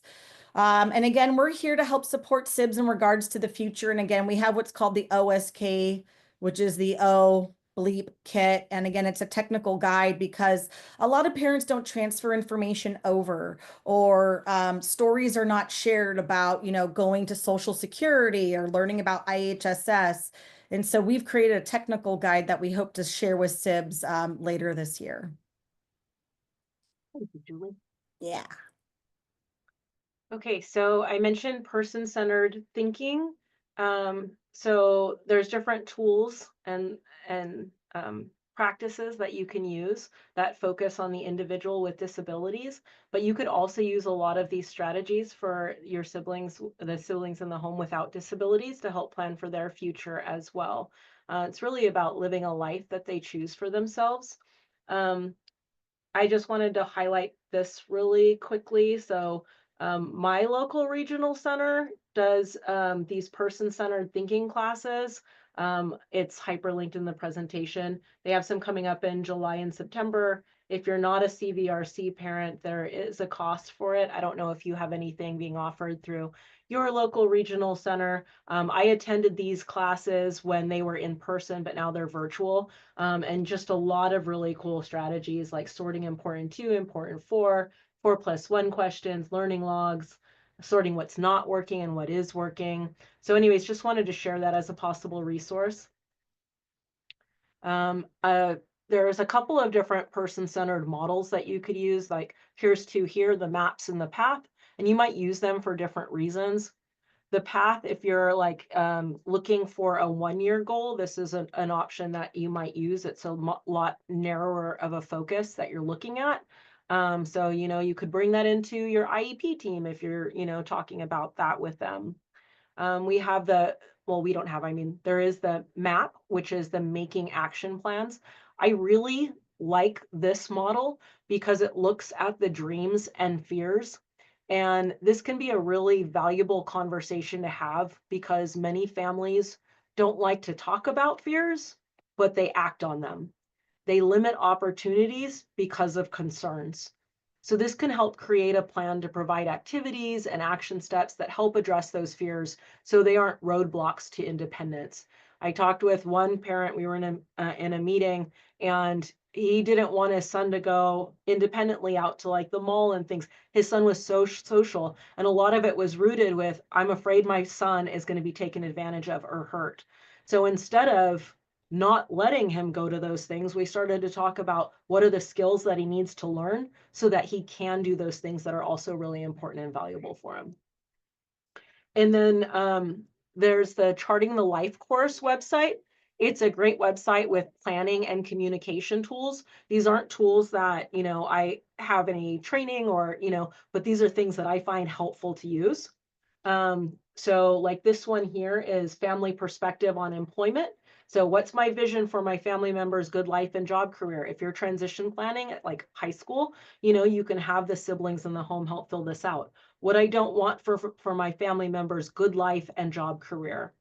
And again, we're here to help support Sibs in regards to the future. And again, we have what's called the OSK, which is the O bleep kit. And again, it's a technical guide because a lot of parents don't transfer information over, or stories are not shared about, going to Social Security or learning about IHSS. And so we've created a technical guide that we hope to share with Sibs later this year. Thank you, Julie. Yeah. Okay, so I mentioned person-centered thinking. So there's different tools and practices that you can use that focus on the individual with disabilities, but you could also use a lot of these strategies for your siblings, the siblings in the home without disabilities, to help plan for their future as well. It's really about living a life that they choose for themselves. I just wanted to highlight this really quickly. So my local regional center does these person-centered thinking classes. It's hyperlinked in the presentation. They have some coming up in July and September. If you're not a CVRC parent, there is a cost for it. I don't know if you have anything being offered through your local regional center. I attended these classes when they were in person, but now they're virtual. And just a lot of really cool strategies like sorting important 2, important 4, 4+1 questions, learning logs, sorting what's not working and what is working. So anyways, just wanted to share that as a possible resource. There's a couple of different person-centered models that you could use, like here's 2 here, the maps and the path, and you might use them for different reasons. The path, if you're like looking for a 1-year goal, this is an option that you might use. It's a lot narrower of a focus that you're looking at. So, you could bring that into your IEP team if you're, talking about that with them. We have there is the MAP, which is the making action plans. I really like this model because it looks at the dreams and fears. And this can be a really valuable conversation to have because many families don't like to talk about fears, but they act on them. They limit opportunities because of concerns. So this can help create a plan to provide activities and action steps that help address those fears so they aren't roadblocks to independence. I talked with one parent, we were in a meeting, and he didn't want his son to go independently out to like the mall and things. His son was so social, and a lot of it was rooted with, I'm afraid my son is going to be taken advantage of or hurt. So instead of not letting him go to those things, we started to talk about what are the skills that he needs to learn so that he can do those things that are also really important and valuable for him. And then there's the Charting the Life course website. It's a great website with planning and communication tools. These aren't tools that, I have any training or, but these are things that I find helpful to use. So like this one here is family perspective on employment. So what's my vision for my family members' good life and job career? If you're transition planning at like high school, you can have the siblings in the home help fill this out. What I don't want for my family members' good life and job career.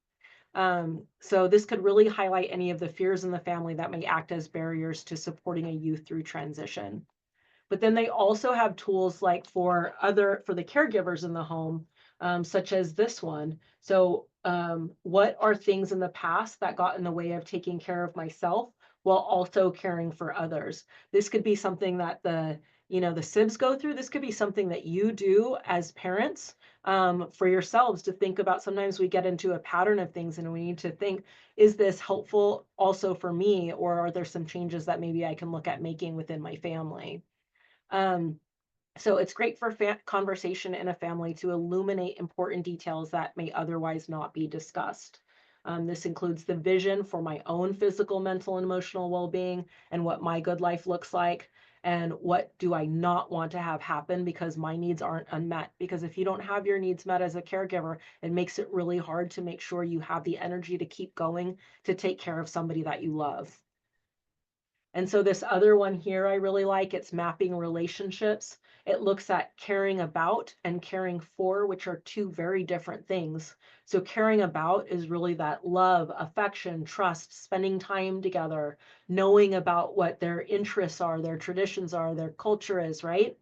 So this could really highlight any of the fears in the family that may act as barriers to supporting a youth through transition. But then they also have tools like for the caregivers in the home, such as this one. So what are things in the past that got in the way of taking care of myself while also caring for others? This could be something that the Sibs go through. This could be something that you do as parents, for yourselves to think about. Sometimes we get into a pattern of things and we need to think, is this helpful also for me? Or are there some changes that maybe I can look at making within my family? So it's great for conversation in a family to illuminate important details that may otherwise not be discussed. This includes the vision for my own physical, mental, and emotional well-being and what my good life looks like, and what do I not want to have happen because my needs aren't unmet. Because if you don't have your needs met as a caregiver, it makes it really hard to make sure you have the energy to keep going to take care of somebody that you love. And so this other one here I really like, it's mapping relationships. It looks at caring about and caring for, which are two very different things. So caring about is really that love, affection, trust, spending time together, knowing about what their interests are, their traditions are, their culture is, right?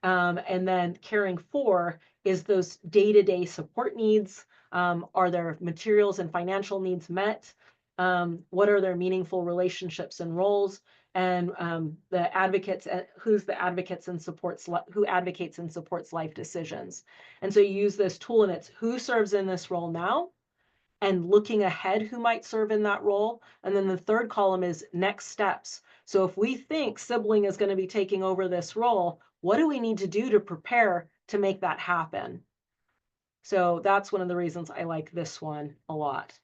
And then caring for is those day-to-day support needs. Are their materials and financial needs met? What are their meaningful relationships and roles? And the advocates, who advocates and supports life decisions. And so you use this tool, and it's who serves in this role now, and looking ahead who might serve in that role. And then the third column is next steps. So if we think sibling is going to be taking over this role, what do we need to do to prepare to make that happen? So that's one of the reasons I like this one a lot.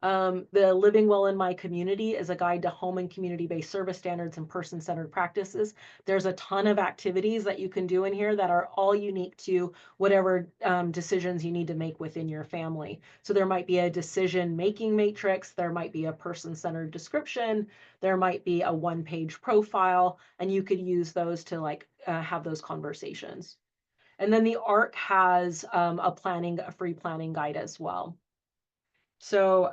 The Living Well in My Community is a guide to home and community-based service standards and person-centered practices. There's a ton of activities that you can do in here that are all unique to whatever decisions you need to make within your family. So there might be a decision-making matrix, there might be a person-centered description, there might be a one-page profile, and you could use those to have those conversations. And then the ARC has a free planning guide as well. So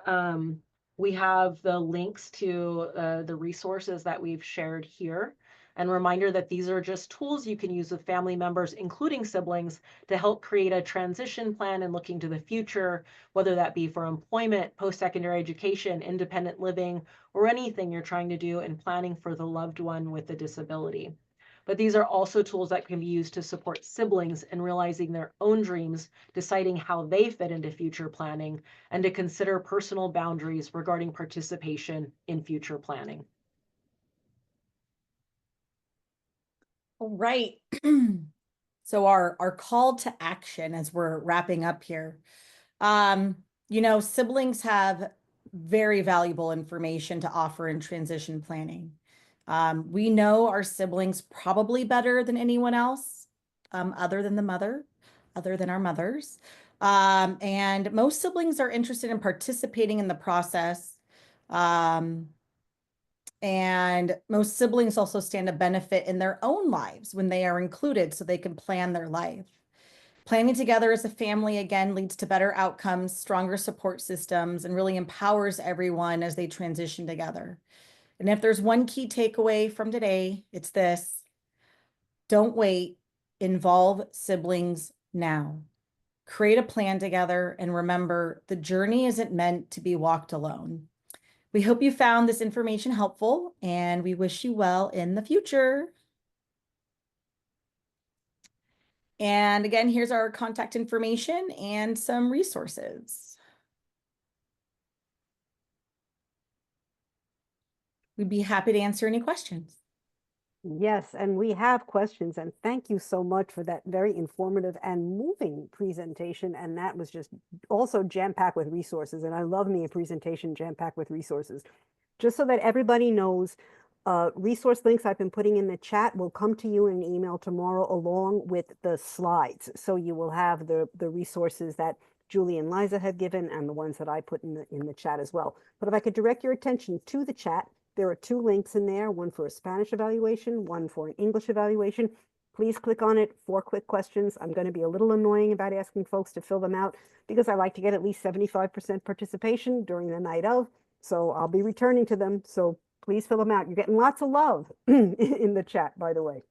we have the links to the resources that we've shared here. And reminder that these are just tools you can use with family members, including siblings, to help create a transition plan and looking to the future, whether that be for employment, post-secondary education, independent living, or anything you're trying to do in planning for the loved one with a disability. But these are also tools that can be used to support siblings in realizing their own dreams, deciding how they fit into future planning, and to consider personal boundaries regarding participation in future planning. All right. So our call to action as we're wrapping up here. Siblings have very valuable information to offer in transition planning. We know our siblings probably better than anyone else, other than our mothers. And most siblings are interested in participating in the process. And most siblings also stand to benefit in their own lives when they are included so they can plan their life. Planning together as a family, again, leads to better outcomes, stronger support systems, and really empowers everyone as they transition together. And if there's one key takeaway from today, it's this: don't wait, involve siblings now. Create a plan together, and remember, the journey isn't meant to be walked alone. We hope you found this information helpful, and we wish you well in the future. And again, here's our contact information and some resources. We'd be happy to answer any questions. Yes, and we have questions, and thank you so much for that very informative and moving presentation. And that was just also jam-packed with resources. And I love me a presentation jam-packed with resources. Just so that everybody knows, resource links I've been putting in the chat will come to you in an email tomorrow along with the slides. So you will have the resources that Julie and Liza have given and the ones that I put in the chat as well. But if I could direct your attention to the chat, there are 2 links in there, one for a Spanish evaluation, one for an English evaluation. Please click on it. 4 quick questions. I'm going to be a little annoying about asking folks to fill them out because I like to get at least 75% participation during the night of. So I'll be returning to them. So please fill them out. You're getting lots of love in the chat, by the way.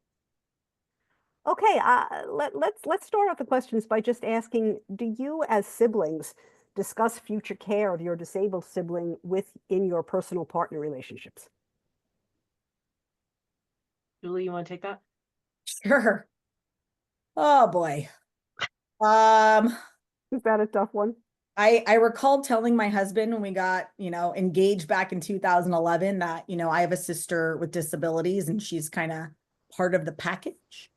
Okay, let's start off the questions by just asking, do you as siblings discuss future care of your disabled sibling within your personal partner relationships? Julie, you want to take that? Sure. Oh boy. Um, Is that a tough one? I recall telling my husband when we got, engaged back in 2011 that, I have a sister with disabilities and she's kind of part of the package.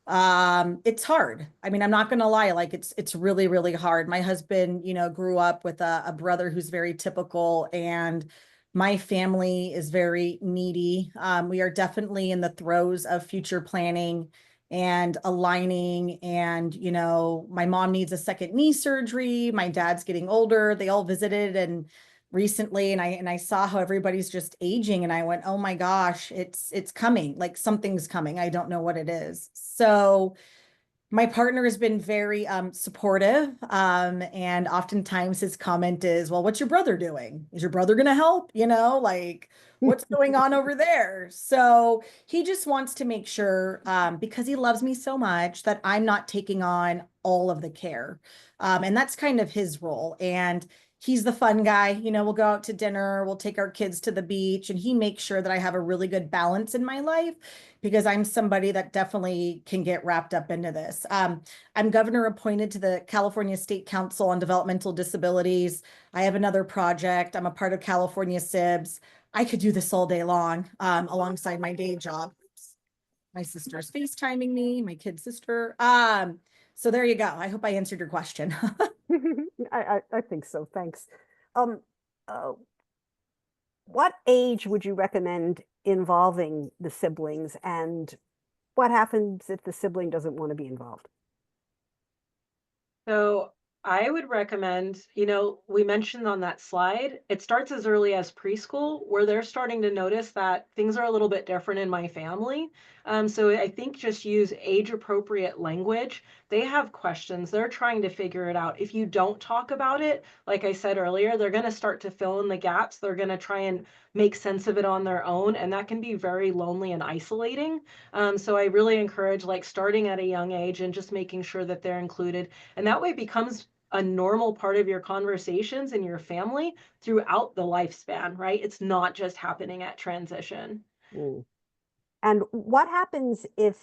It's hard. I mean, I'm not going to lie, like it's really, really hard. My husband, grew up with a brother who's very typical, and my family is very needy. We are definitely in the throes of future planning and aligning, and my mom needs a second knee surgery, my dad's getting older, they all visited and recently, and I saw how everybody's just aging, and I went, oh my gosh, it's coming, like something's coming, I don't know what it is. So my partner has been very supportive, and oftentimes his comment is, well, what's your brother doing? Is your brother going to help? Like what's going on over there? So he just wants to make sure, because he loves me so much, that I'm not taking on all of the care. And that's kind of his role. And he's the fun guy. We'll go out to dinner, we'll take our kids to the beach, and he makes sure that I have a really good balance in my life, because I'm somebody that definitely can get wrapped up into this. I'm governor appointed to the California State Council on Developmental Disabilities. I have another project. I'm a part of California Sibs. I could do this all day long, alongside my day job. My sister's FaceTiming me, my kid sister. So there you go. I hope I answered your question. I think so. Thanks. Um, uh, what age would you recommend involving the siblings, and what happens if the sibling doesn't want to be involved? So I would recommend, we mentioned on that slide, it starts as early as preschool, where they're starting to notice that things are a little bit different in my family. So I think just use age appropriate language. They have questions, they're trying to figure it out. If you don't talk about it, like I said earlier, they're going to start to fill in the gaps. They're going to try and make sense of it on their own. And that can be very lonely and isolating. So I really encourage like starting at a young age and just making sure that they're included. And that way it becomes a normal part of your conversations in your family throughout the lifespan, right? It's not just happening at transition. Mm. And what happens if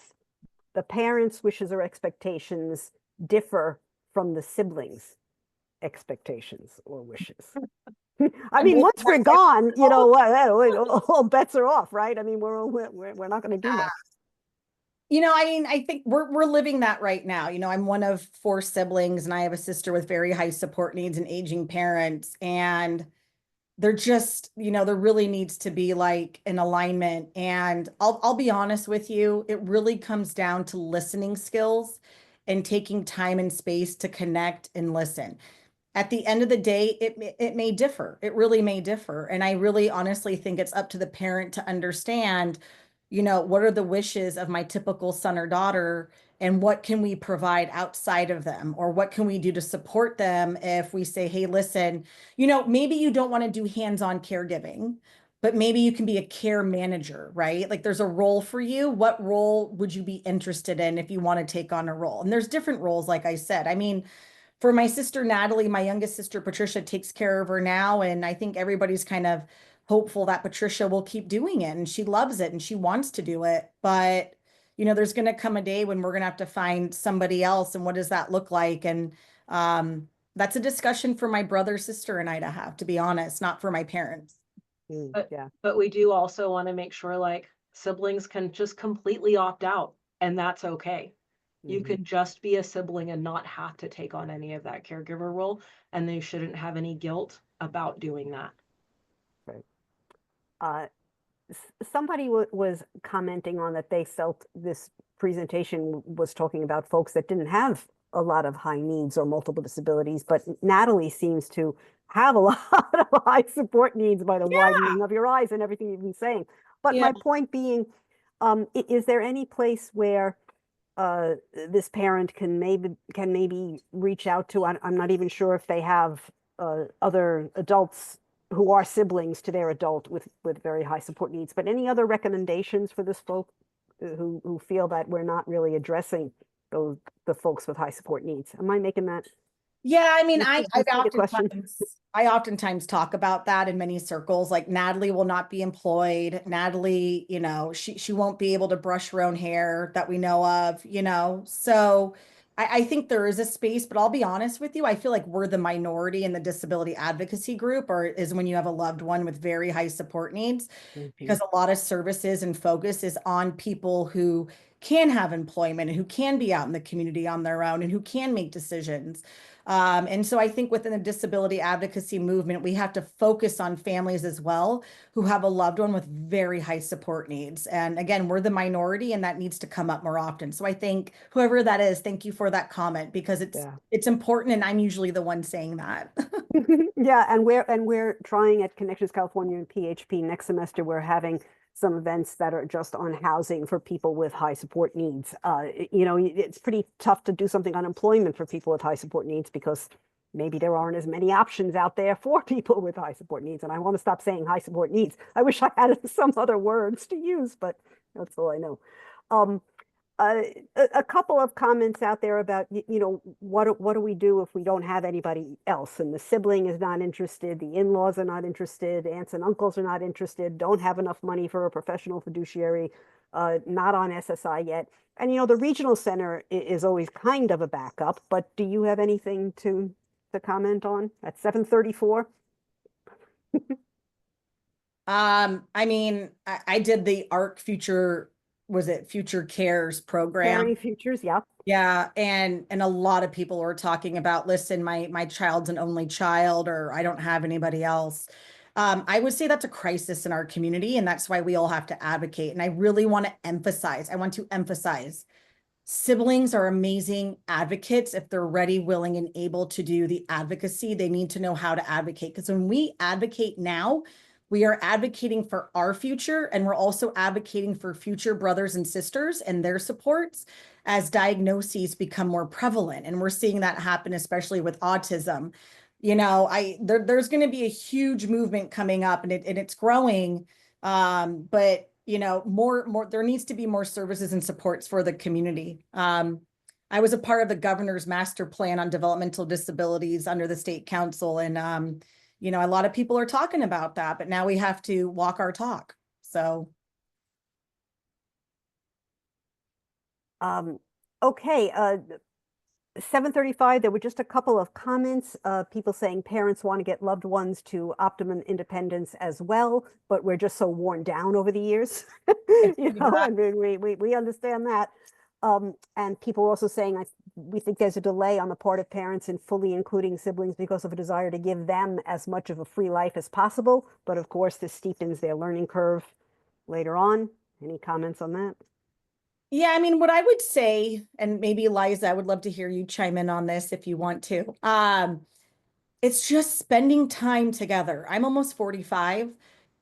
the parents' wishes or expectations differ from the siblings' expectations or wishes? I mean, once we're gone, all bets are off, right? I mean, we're not going to do that. I think we're living that right now. I'm one of 4 siblings, and I have a sister with very high support needs and aging parents. And they're just, there really needs to be like an alignment. And I'll be honest with you, it really comes down to listening skills and taking time and space to connect and listen. At the end of the day, it may differ. It really may differ. And I really honestly think it's up to the parent to understand, what are the wishes of my typical son or daughter, and what can we provide outside of them, or what can we do to support them if we say, hey, listen, maybe you don't want to do hands-on caregiving, but maybe you can be a care manager, right? Like there's a role for you. What role would you be interested in if you want to take on a role? And there's different roles, like I said. I mean, for my sister Natalie, my youngest sister Patricia takes care of her now, and I think everybody's kind of hopeful that Patricia will keep doing it, and she loves it and she wants to do it. But there's going to come a day when we're going to have to find somebody else, and what does that look like? And that's a discussion for my brother, sister, and I to have, to be honest, not for my parents. But, Yeah. but we do also want to make sure like siblings can just completely opt out, and that's okay. You Mhm. can just be a sibling and not have to take on any of that caregiver role, and they shouldn't have any guilt about doing that. Right. Uh, Somebody was commenting on that they felt this presentation was talking about folks that didn't have a lot of high needs or multiple disabilities, but Natalie seems to have a lot of high support needs by the Yeah. widening of your eyes and everything you've been saying. But Yeah. my point being, is there any place where this parent can maybe reach out to? I'm not even sure if they have other adults who are siblings to their adult with very high support needs. But any other recommendations for this folk who feel that we're not really addressing those the folks with high support needs? Am I making that? Yeah, I mean, Do I you see the question? I oftentimes talk about that in many circles. Like Natalie will not be employed. Natalie, she won't be able to brush her own hair that we know of, So I think there is a space, but I'll be honest with you, I feel like we're the minority in the disability advocacy group, or is when you have a loved one with very high support needs, Mhm. because a lot of services and focus is on people who can have employment and who can be out in the community on their own and who can make decisions. And so I think within the disability advocacy movement, we have to focus on families as well who have a loved one with very high support needs. And again, we're the minority and that needs to come up more often. So I think whoever that is, thank you for that comment, because Yeah. it's important and I'm usually the one saying that. Yeah, and we're trying at Connections California and PHP next semester. We're having some events that are just on housing for people with high support needs. It's pretty tough to do something on employment for people with high support needs because maybe there aren't as many options out there for people with high support needs. And I want to stop saying high support needs. I wish I had some other words to use, but that's all I know. Um, uh, a couple of comments out there about, what do we do if we don't have anybody else? And the sibling is not interested, the in-laws are not interested, aunts and uncles are not interested, don't have enough money for a professional fiduciary, not on SSI yet. And, the regional center is always kind of a backup, but do you have anything to comment on at 7:34? I mean, I did the ARC Future, was it Future Cares program? Caring Futures, yeah. Yeah, and a lot of people were talking about, listen, my child's an only child, or I don't have anybody else. I would say that's a crisis in our community, and that's why we all have to advocate. And I really want to emphasize, siblings are amazing advocates if they're ready, willing, and able to do the advocacy. They need to know how to advocate, because when we advocate now, we are advocating for our future, and we're also advocating for future brothers and sisters and their supports as diagnoses become more prevalent. And we're seeing that happen, especially with autism. There's going to be a huge movement coming up, and it's growing. But more there needs to be more services and supports for the community. I was a part of the governor's master plan on developmental disabilities under the state council, and a lot of people are talking about that, but now we have to walk our talk. So Okay, 7:35, there were just a couple of comments, people saying parents want to get loved ones to optimum independence as well, but we're just so worn down over the years. And we understand that. And people are also saying, we think there's a delay on the part of parents in fully including siblings because of a desire to give them as much of a free life as possible. But of course, this steepens their learning curve later on. Any comments on that? yeah, I mean, what I would say, and maybe Liza, I would love to hear you chime in on this if you want to. It's just spending time together. I'm almost 45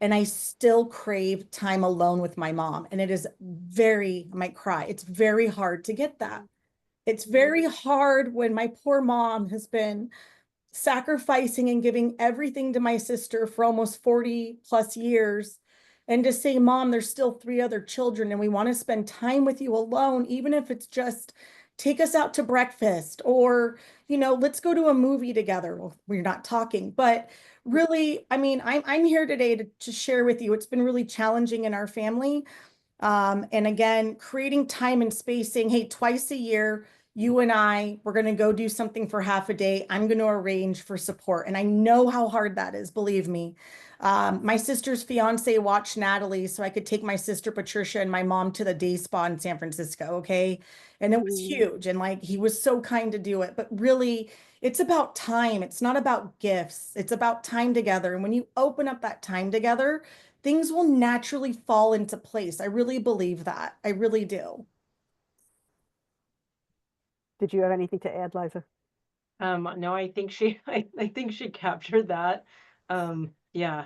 and I still crave time alone with my mom. And it is I might cry. It's very hard to get that. It's very hard when my poor mom has been sacrificing and giving everything to my sister for almost 40 plus years. And to say, Mom, there's still 3 other children and we want to spend time with you alone, even if it's just take us out to breakfast or, let's go to a movie together. Well, we're not talking, but really, I mean, I'm here today to share with you. It's been really challenging in our family. And again, creating time and space, saying, hey, twice a year, you and we're going to go do something for half a day. I'm going to arrange for support. And I know how hard that is, believe me. My sister's fiance watched Natalie, so I could take my sister Patricia and my mom to the day spa in San Francisco. Okay. And it was huge. And like, he was so kind to do it. But really, it's about time. It's not about gifts. It's about time together. And when you open up that time together, things will naturally fall into place. I really believe that. I really do. Did you have anything to add, Liza? No, I think I think she captured that. Yeah,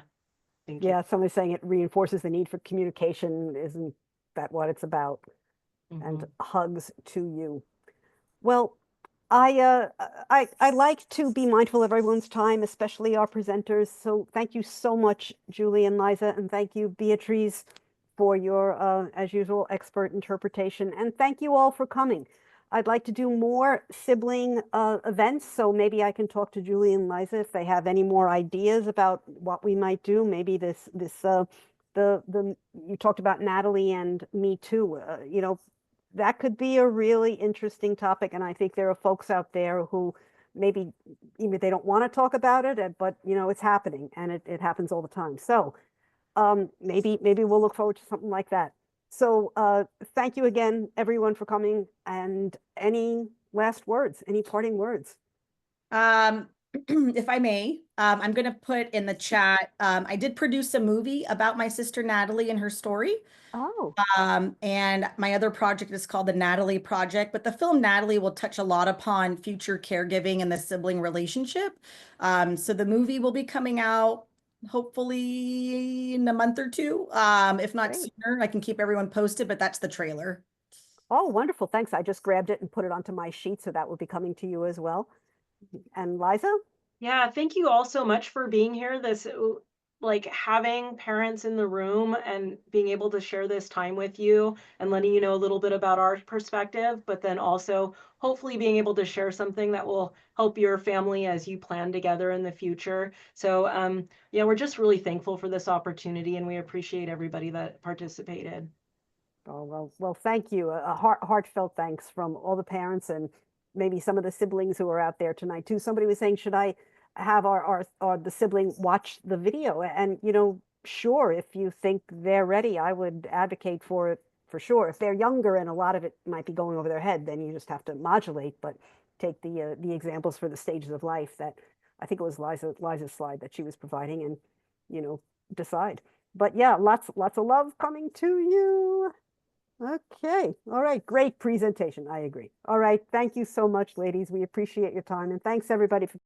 thank you. Yeah, somebody's saying it reinforces the need for communication. Isn't that what it's about? And Mhm. hugs to you. Well, I like to be mindful of everyone's time, especially our presenters. So thank you so much, Julie and Liza, and thank you, Beatrice, for your, as usual, expert interpretation. And thank you all for coming. I'd like to do more sibling events, so maybe I can talk to Julie and Liza if they have any more ideas about what we might do. Maybe the you talked about Natalie and Me Too. You know, that could be a really interesting topic, and I think there are folks out there who maybe even they don't want to talk about it, but you know it's happening, and it happens all the time. So maybe we'll look forward to something like that. So thank you again, everyone, for coming. And any last words, any parting words? If I may, I'm going to put in the chat. I did produce a movie about my sister Natalie and her story. Oh, And my other project is called the Natalie Project, but the film Natalie will touch a lot upon future caregiving and the sibling relationship. So the movie will be coming out hopefully in a month or two. If not great. sooner, I can keep everyone posted, but that's the trailer. Oh, wonderful. Thanks. I just grabbed it and put it onto my sheet, so that will be coming to you as well. And Liza? Yeah, thank you all so much for being here. Like having parents in the room and being able to share this time with you and letting you know a little bit about our perspective, but then also hopefully being able to share something that will help your family as you plan together in the future. So, yeah, we're just really thankful for this opportunity and we appreciate everybody that participated. Oh, well, thank you. A heartfelt thanks from all the parents and maybe some of the siblings who are out there tonight too. Somebody was saying, should I have our the sibling watch the video? And you know, sure, if you think they're ready, I would advocate for it for sure. If they're younger and a lot of it might be going over their head, then you just have to modulate. But take the examples for the stages of life that I think it was Liza's slide that she was providing, and you know, decide. But yeah, lots of love coming to you. Okay. All right. Great presentation. I agree. All right. Thank you so much, ladies. We appreciate your time. And thanks everybody for